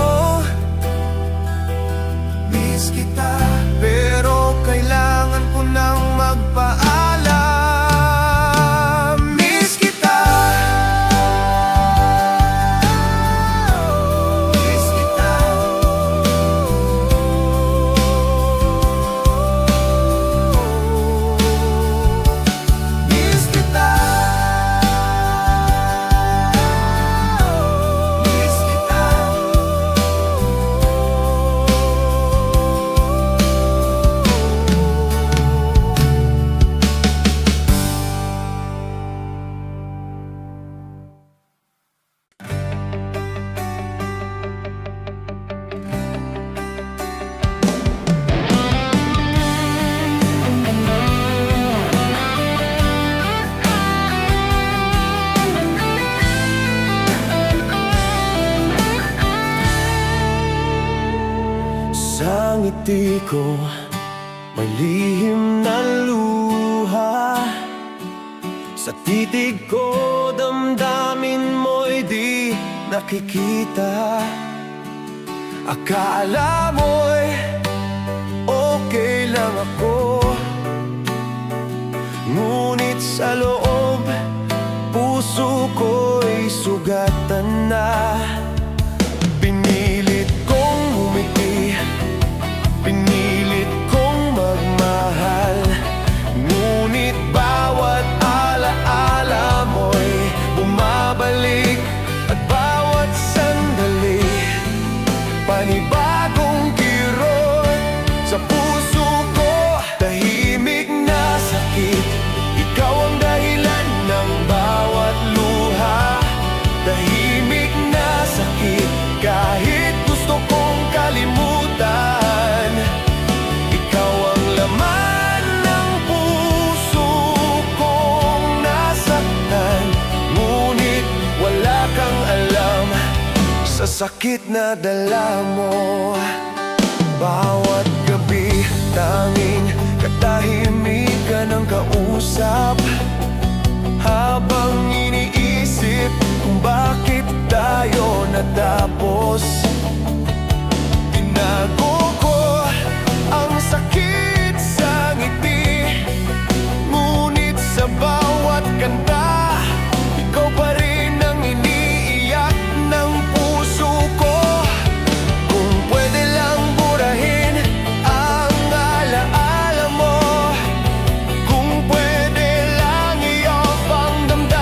miss kita, pero kailangan ko nang magpaalam. Miss kita, miss kita. Miss kita, miss kita. Sa ngiti ko may lihim na luha. Sa titig ko damdamin mo'y di nakikita. Akala mo'y okay lang ako, ngunit sa loob puso ko'y sugatan na. Pinilit kong umiti, pinilit kong magmahal, ngunit bawat alaala mo'y bumabalik. At bawat sandali, panibagong kirot sa puso ko. Tahimik na sakit, ikaw ang dahilan ng bawat luha. Tahimik na sakit, kahit gusto kong kalimutan. Ikaw ang laman ng puso kong nasaktan, ngunit wala kang alam sa sakit na dala mo. Bawat gabi tanging katahimikan ang kausap, habang iniisip kung bakit tayo natapos. Tinago ko ang sakit sa ngiti, ngunit sa bawat kanta, ikaw pa rin ang iniiyak ng puso ko. Kung pwede lang burahin ang alaala mo, kung pwede lang i-off ang damdamin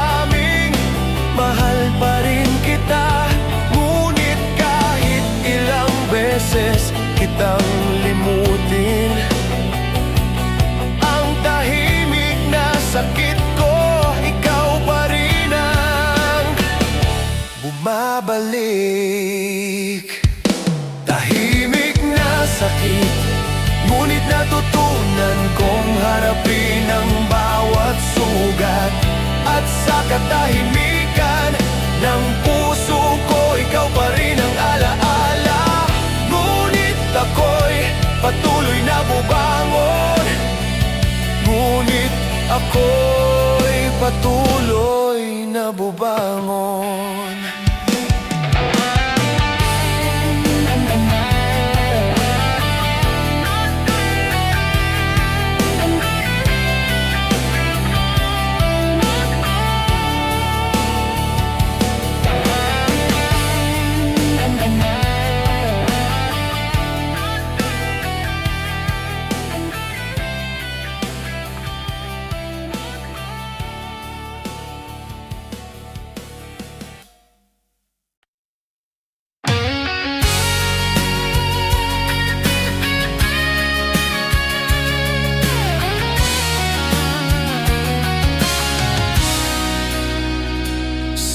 katahimikan ng puso ko, ikaw pa rin ang alaala. Ngunit ako'y patuloy na bubangon. Ngunit ako'y patuloy na bubangon.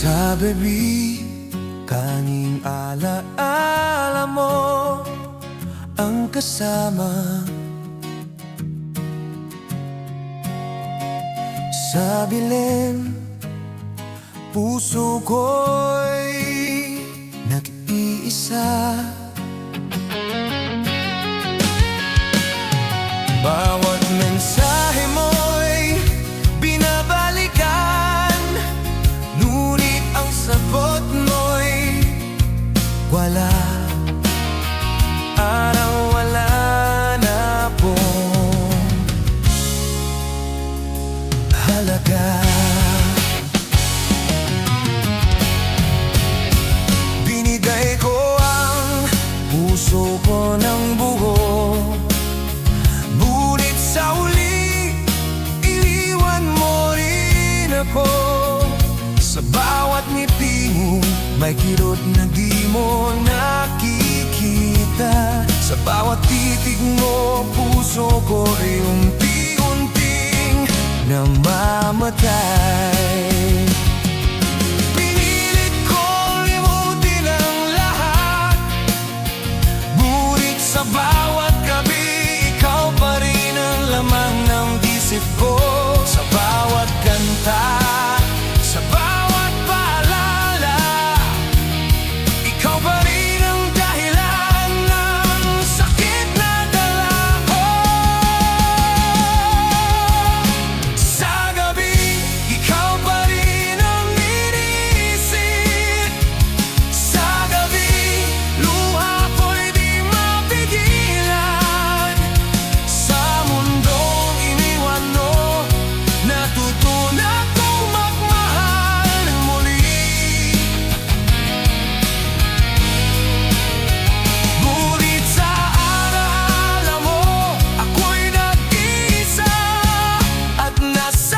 Sa bibig, kaning alaala mo ang kasama. Sa bilin, puso ko'y nag-iisa. Bawat mensahe mo'y binabalikan, ngunit ang sagot mo'y wala. Araw wala na pong halaga. Binigay ko ang puso ko ng buo, ngunit sa uli, iniwan mo rin ako. Sa bawat ngiti mo, may kirot na di mo nakikita. Sa bawat titig mo, puso ko'y unti-unting namamatay. Pinilit kong limutin ang lahat, ngunit sa bawat gabi, ikaw pa rin ang lamang ng isip ko. Sa bawat kanta, sa bawat paalala, ikaw pa rin ang dahilan ng sakit na dala ko. Sa gabi, ikaw pa rin ang iniisip. Sa gabi, luha ko'y di mapigilan. Sa mundong iniwan mo, natutunan kong magmahal ng muli. Ngunit sa alaala mo, ako'y nag-iisa at nasasaktan.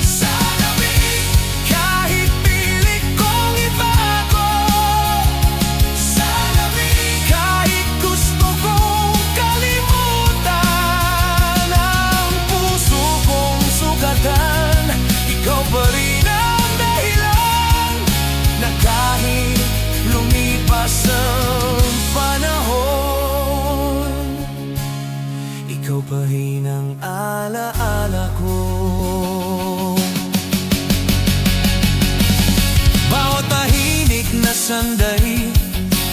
Sa gabi, kahit pilit kong ibago, sa gabi, kahit gusto kong kalimutan, ang puso kong sugatan, ikaw pa rin ang dahilan na kahit lumipas ang panahon, ikaw pa rin ang alaala ko. Bawat tahimik na sandali,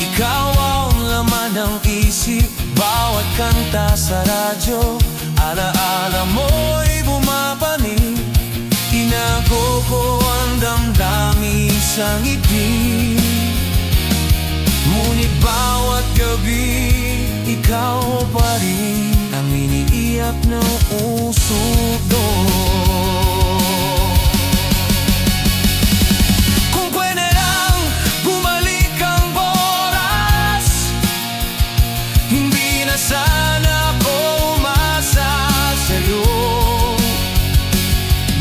ikaw ang laman ng isip. Bawat kanta sa radyo, alaala mo'y bumapanig. Tinago ko ang damdamin sa ngiti, ngunit bawat gabi, ikaw pa rin ang iniiyak ng puso ko. Kung pwede lang bumalik ang oras, hindi na sana ako umasa sa'yo.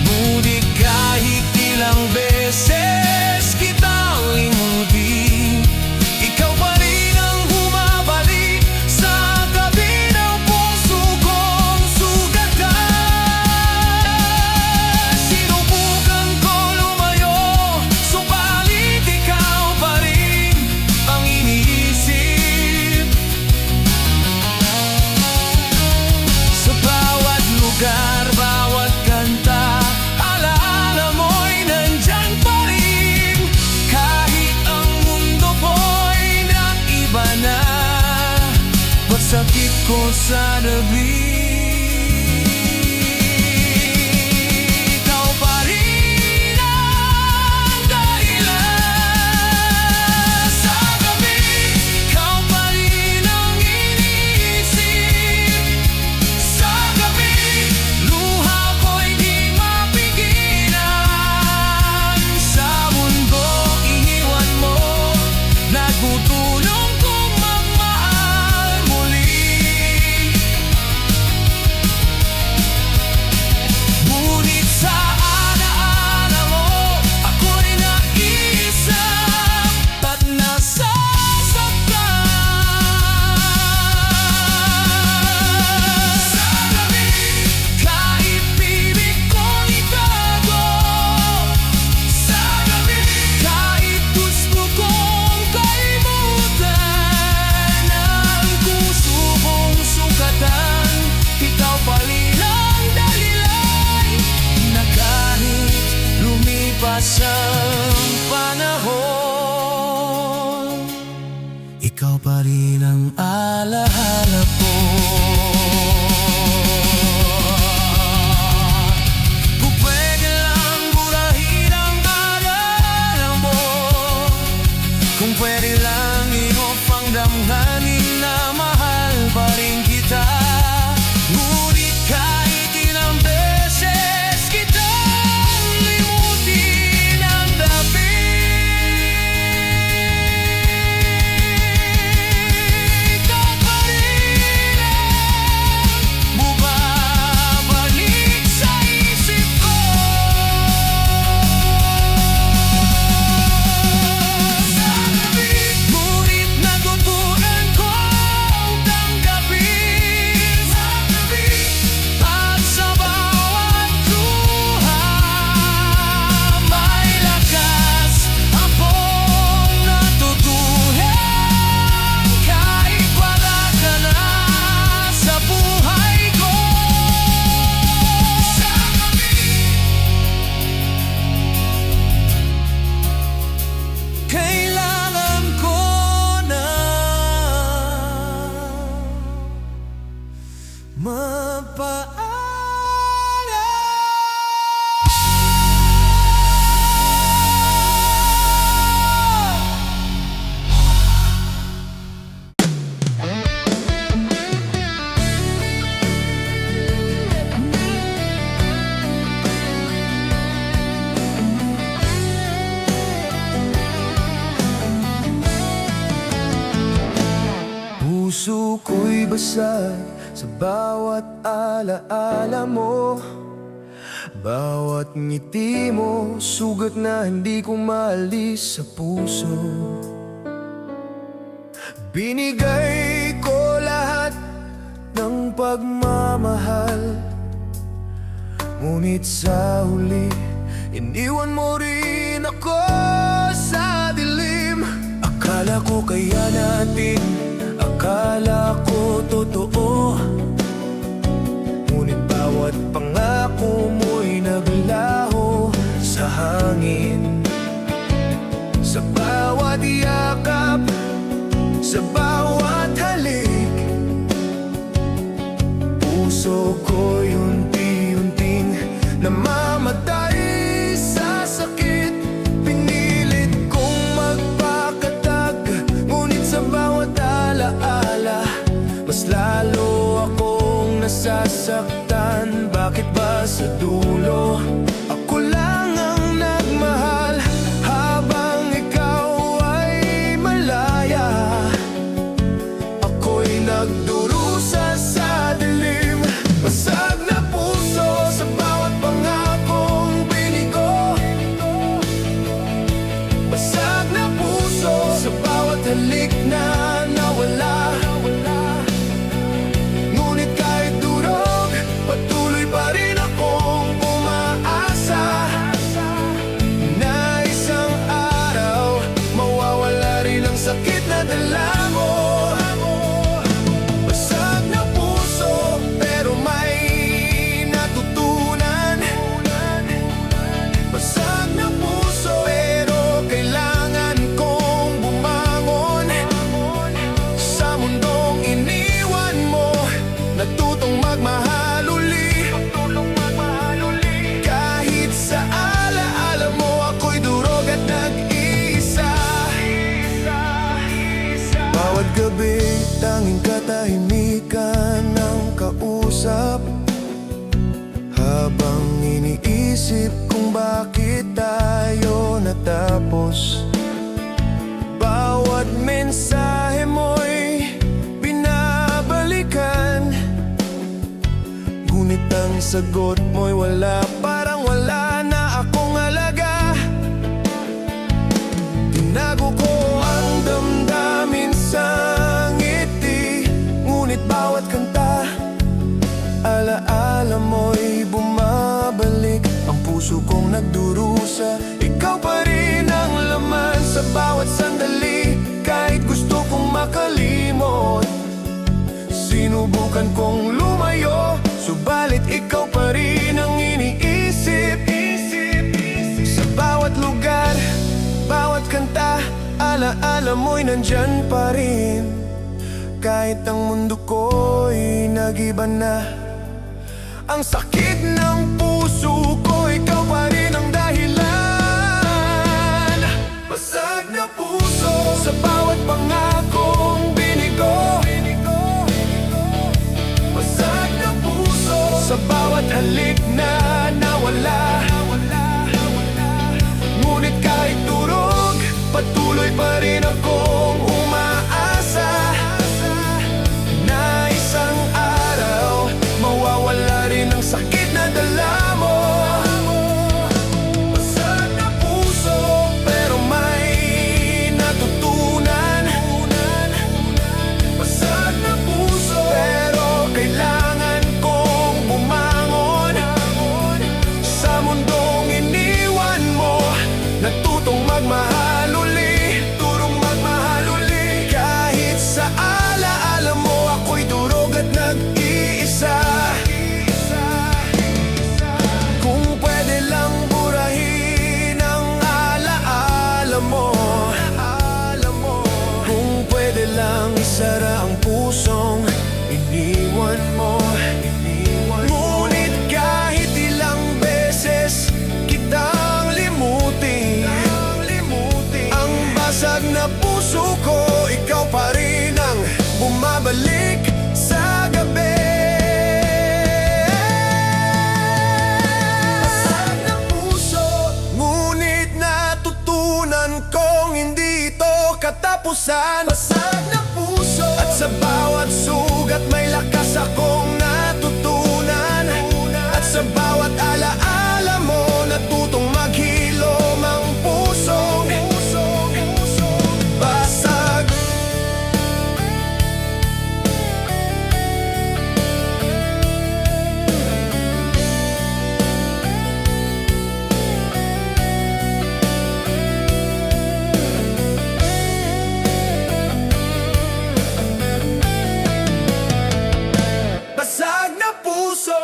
Ngunit kahit ilang beses kitang limutin, ikaw pa rin ang bumabalik sa gabi ng puso kong sugatan. ko sa dabi. Ikaw pa rin ang dahilan sa gabi. Ikaw pa rin ang iniisip sa gabi. Luha ko'y di mapigilan. Sa mundo iniwan mo, nagtutulong kong magmahal muli. Ngunit sa alaala mo, ako'y nag-iisa at nasasaktan. Sa gabi, kahit pilit kong itago. Sa gabi, kahit gusto kong kalimutan, ang puso kong sukatan, ikaw pa rin ang dahilan na kahit lumipas ang panahon, ikaw pa rin ang alaala ko. Kung pwede lang burahin ang alaala mo, kung pwede lang i-off ang damdamin na mahal pa rin kita. Ngunit kahit ilang beses kitang limutin ang dabi, ikaw pa rin ang bumabalik sa isip ko. Sa gabi, ngunit natutunan kong tanggapin. Sa gabi, at sa bawat luha, may lakas akong natutunan. Kahit wala ka na sa buhay ko. Sa gabi, kailangan ko na magpaalam. Puso ko'y basag sa bawat alaala mo. Bawat ngiti mo, sugat na hindi ko maalis sa puso. Binigay ko lahat ng pagmamahal, ngunit sa huli, iniwan mo rin ako sa dilim. Akala ko kaya natin, akala ko totoo, ngunit bawat pangako mo'y naglaho sa hangin. Sa bawat yakap, sa bawat halik, puso ko'y unti-unting namamatay sa sakit. Pinilit kong magpakatag, ngunit sa bawat alaala, mas lalo akong nasasaktan. Bakit ba sa dulo ako lang ang nagmahal, habang ikaw ay malaya? Ako'y nagdurusa sa dilim. Basag na puso sa bawat pangakong binigo. Basag na puso sa bawat halik na nawala. Ngunit kahit durog, patuloy pa rin akong umaasa na magmahal uli. Kahit sa alaala mo ako'y durog at nag-iisa. Bawat gabi tanging katahimikan ng kausap, habang iniisip kung bakit tayo natapos. Bawat mensahe mo'y binabalikan, ngunit ang sagot mo'y wala, parang wala na akong halaga. Tinago ko ang damdamin sa ngiti, ngunit bawat kanta, alaala mo'y bumabalik. Ang puso kong nagdurusa, ikaw pa rin ang laman sa bawat sandali. Kahit gusto kong makalimot, sinubukan kong lumayo, subalit ikaw pa rin ang iniisip. Sa bawat lugar, bawat kanta, alaala mo'y nandyan pa rin. Kahit ang mundo ko'y nag-iba na, ang sakit ng puso ko, ikaw pa rin ang dahilan. Basag na puso sa bawat pangakong binigo. Basag na puso sa bawat halik na nawala. Ngunit kahit durog, patuloy pa rin akong umaasa na isang araw mawawala rin ang sakit na dala mo. Basag na puso, pero may natutunan. Basag na puso, pero kailangan kong bumangon. Sa mundong iniwan mo, natutong magmahal uli, turong magmahal uli. Kahit sa alaala mo ako'y durog at nag-iisa. Kung pwede lang burahin ang alaala mo, kung pwede lang isara ang pusong iniwan mo. Ngunit kahit ilang beses kitang limutin, ang basag na puso ko, ikaw pa rin ang bumabalik sa gabi. Basag na puso, ngunit natutunan kong hindi ito katapusan. Basag na puso, at sa bawat sugat may lakas akong natutunan. At sa bawat alaala mo, natutong maghilom ang pusong basag. Basag na puso.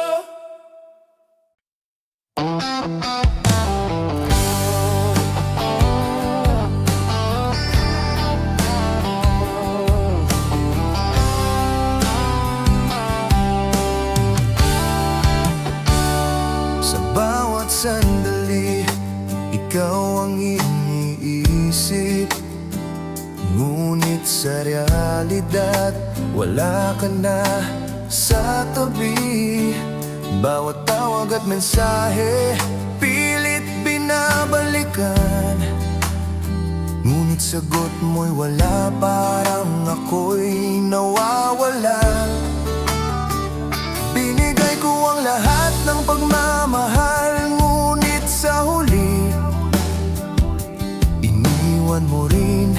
Sa bawat sandali, ikaw ang iniisip, ngunit sa realidad, wala ka na sa tabi. Bawat tawag at mensahe, pilit binabalikan, ngunit sagot mo'y wala, parang ako'y nawawala. Binigay ko ang lahat ng pagmamahal, ngunit sa huli iniwan mo rin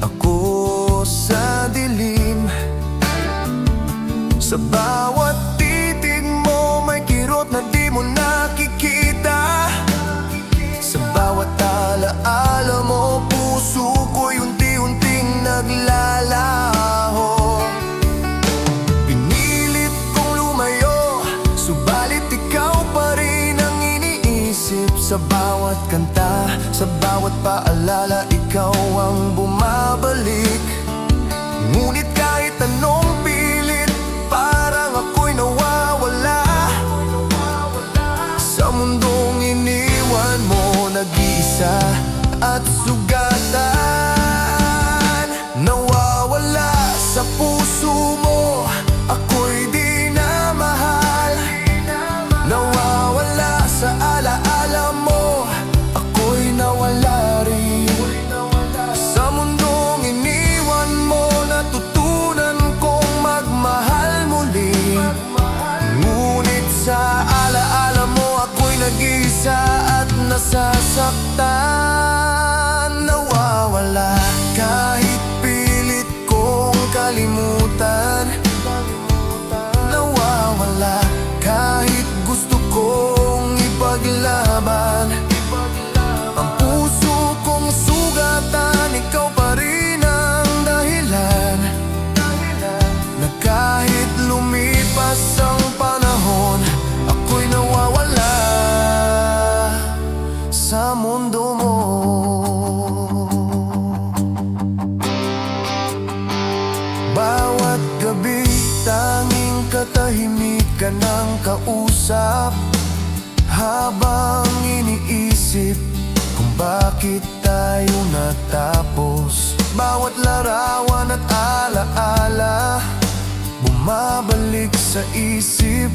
ako sa dilim. Sa bawat titig mo may kirot na di mo nakikita. Sa bawat alaala mo, puso ko'y unti-unting naglalaho. Pinilit kong lumayo, subalit ikaw pa rin ang iniisip. Sa bawat kanta, sa bawat paalala, ikaw ang bumabalik. Ngunit kahit anong pilit, parang ako'y nawawala. sa alaala mo ako'y nag-iisa at nasasaktan. Nawawala kahit pilit kong kalimutan. Nawawala kahit gusto kong ipaglaban. Ang puso kong sugatan, ikaw pa rin ang dahilan. Na kahit lumipas ang panahon, ako'y nawawala sa mundo mo. Bawat gabi, tanging katahimikan ang kausap. Habang iniisip kung bakit tayo natapos. Bawat larawan at alaala bumabalik sa isip.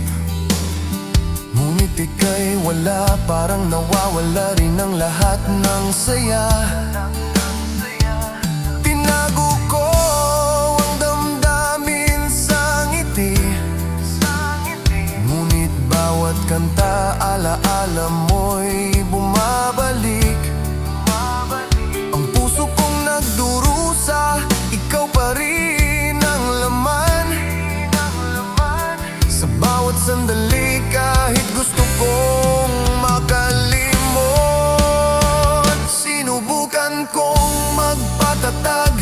Ngunit ika'y wala, parang nawawala rin ang lahat ng saya. Tinago ko ang damdamin sa ngiti. Ngunit bawat kanta, alaala mo'y bumabalik. Ang puso kong nagdurusa, ikaw pa rin ang laman. Sa bawat sandali, kahit gusto kong makalimot. Sinubukan kong magpatatag,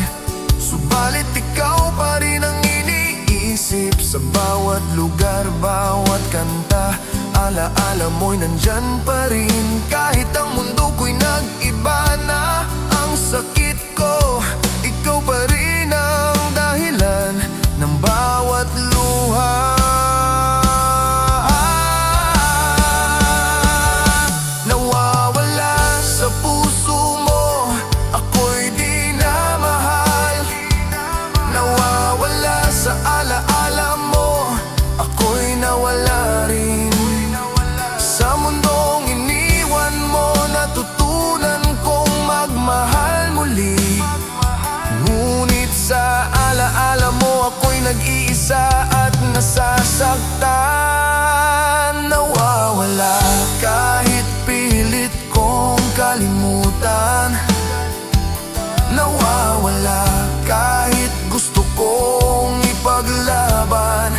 subalit ikaw pa rin ang iniisip. Sa bawat lugar, bawat kanta, alaala mo'y nandyan pa rin. Kahit ang mundo ko'y nag-iba na, ang sakit ko, ikaw pa rin ang dahilan ng bawat luha. Nawawala sa puso mo, ako'y di na mahal. Nawawala sa alaala mo, ako'y nawala rin. Sa mundong iniwan mo, natutunan kong magmahal muli. Ngunit sa alaala mo, ako'y nag-iisa at nasasaktan. Nawawala kahit pilit kong kalimutan. Nawawala kahit gusto kong ipaglaban.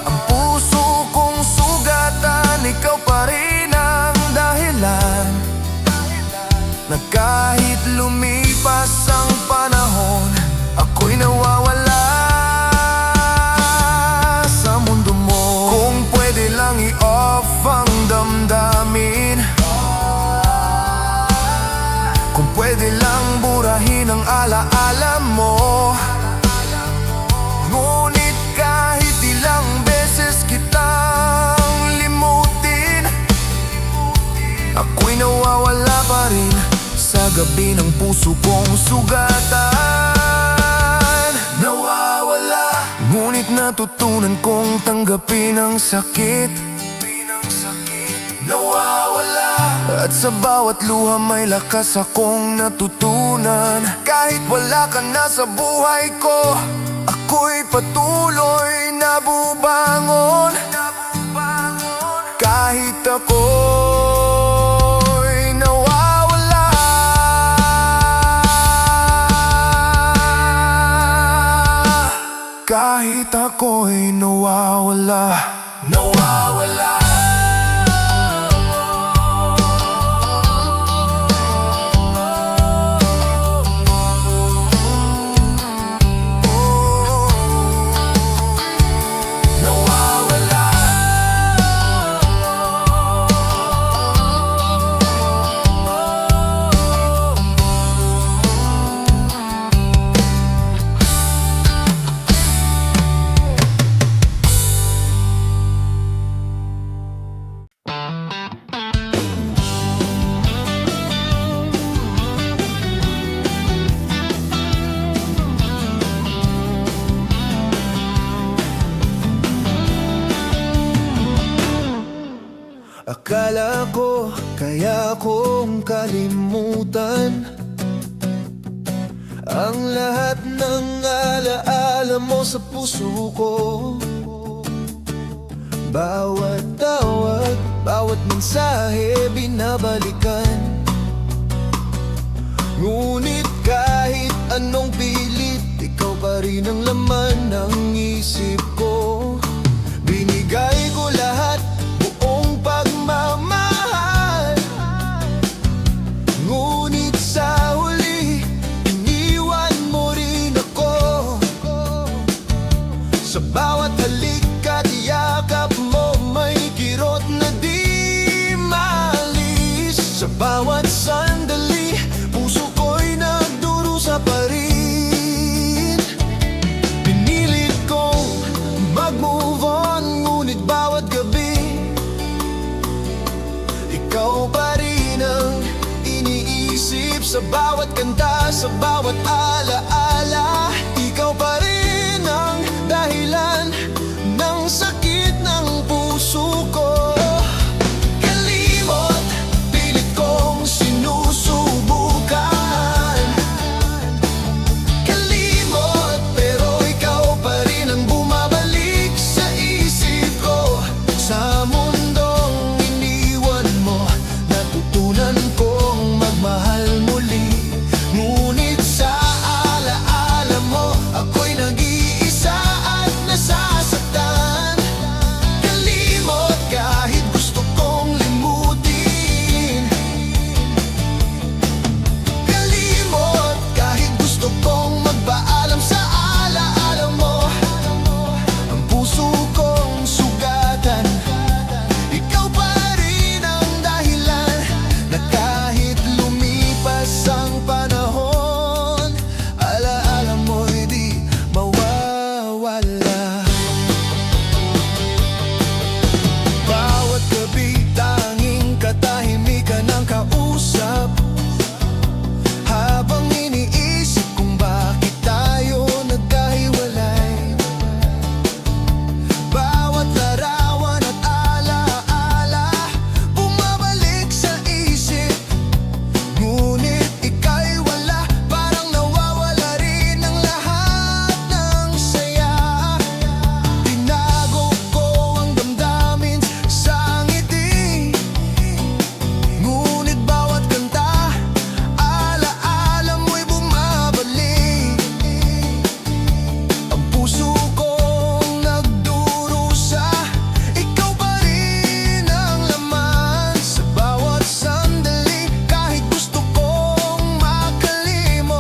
Ang puso kong sugatan, ikaw pa rin ang dahilan. Na kahit lumipas ang panahon, ako'y nawawala sa mundo mo. Kung pwede lang i-off ang damdamin, kung pwede lang burahin ang alaala mo. Ngunit kahit ilang beses kitang limutin, ako'y nawawala pa rin sa gabi ng puso kong sugatan. Nawawala, ngunit natutunan kong tanggapin ang sakit. Nawawala, at sa bawat luha may lakas akong natutunan. Kahit wala ka na sa buhay ko, ako'y patuloy na bubangon. Kahit ako'y nawawala, kahit ako'y nawawala, nawawala. Akala ko kaya kong kalimutan ang lahat ng alaala mo sa puso ko. Bawat tawag, bawat mensahe binabalikan. Ngunit kahit anong pilit, ikaw pa rin ang laman ng isip ko. Binigay ko lahat, buong pagmamahal. Ngunit sa huli, iniwan mo rin ako. Sa bawat halik at yakap mo, may kirot na di maalis. Sa bawat sandali, puso ko'y nagdurusa pa rin. Pinilit kong mag-move on, ngunit bawat gabi ikaw pa rin ang iniisip. Sa bawat kanta, sa bawat alaala, ikaw pa rin ang dahilan ng sakit ng puso ko. Kalimot, pilit kong sinusubukan. Kalimot, pero ikaw pa rin ang bumabalik sa isip ko. Sa mundong iniwan mo, natutunan kong magmahal muli. Ngunit sa alaala mo, ako'y nag-iisa at nasasaktan. Kalimot, kahit gusto kong limutin. Kalimot, kahit gusto kong magpaalam sa alaala mo. Ang puso kong sugatan, ikaw pa rin ang dahilan. Na kahit lumipas ang panahon, alaala mo'y di mawawala. Bawat gabi, tanging katahimikan ang kausap. Habang iniisip kung bakit tayo nagkahiwalay. Bawat larawan at alaala, bumabalik sa isip. Ngunit ika'y wala, parang nawawala rin ang lahat ng saya. Tinago ko ang damdamin sa ngiti. Ngunit bawat kanta, alaala mo'y bumabalik. Ang puso kong nagdurusa, ikaw pa rin ang laman. Sa bawat sandali, kahit gusto kong makalimot.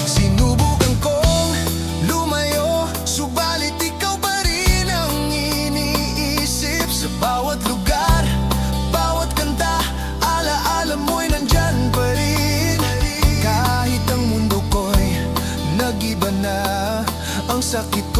Sinubukan kong lumayo, subalit ikaw pa rin ang iniisip. Sa bawat lugar, bawat kanta, alaala mo'y nandyan pa rin. Kahit ang mundo ko'y nag-iba na, ang sakit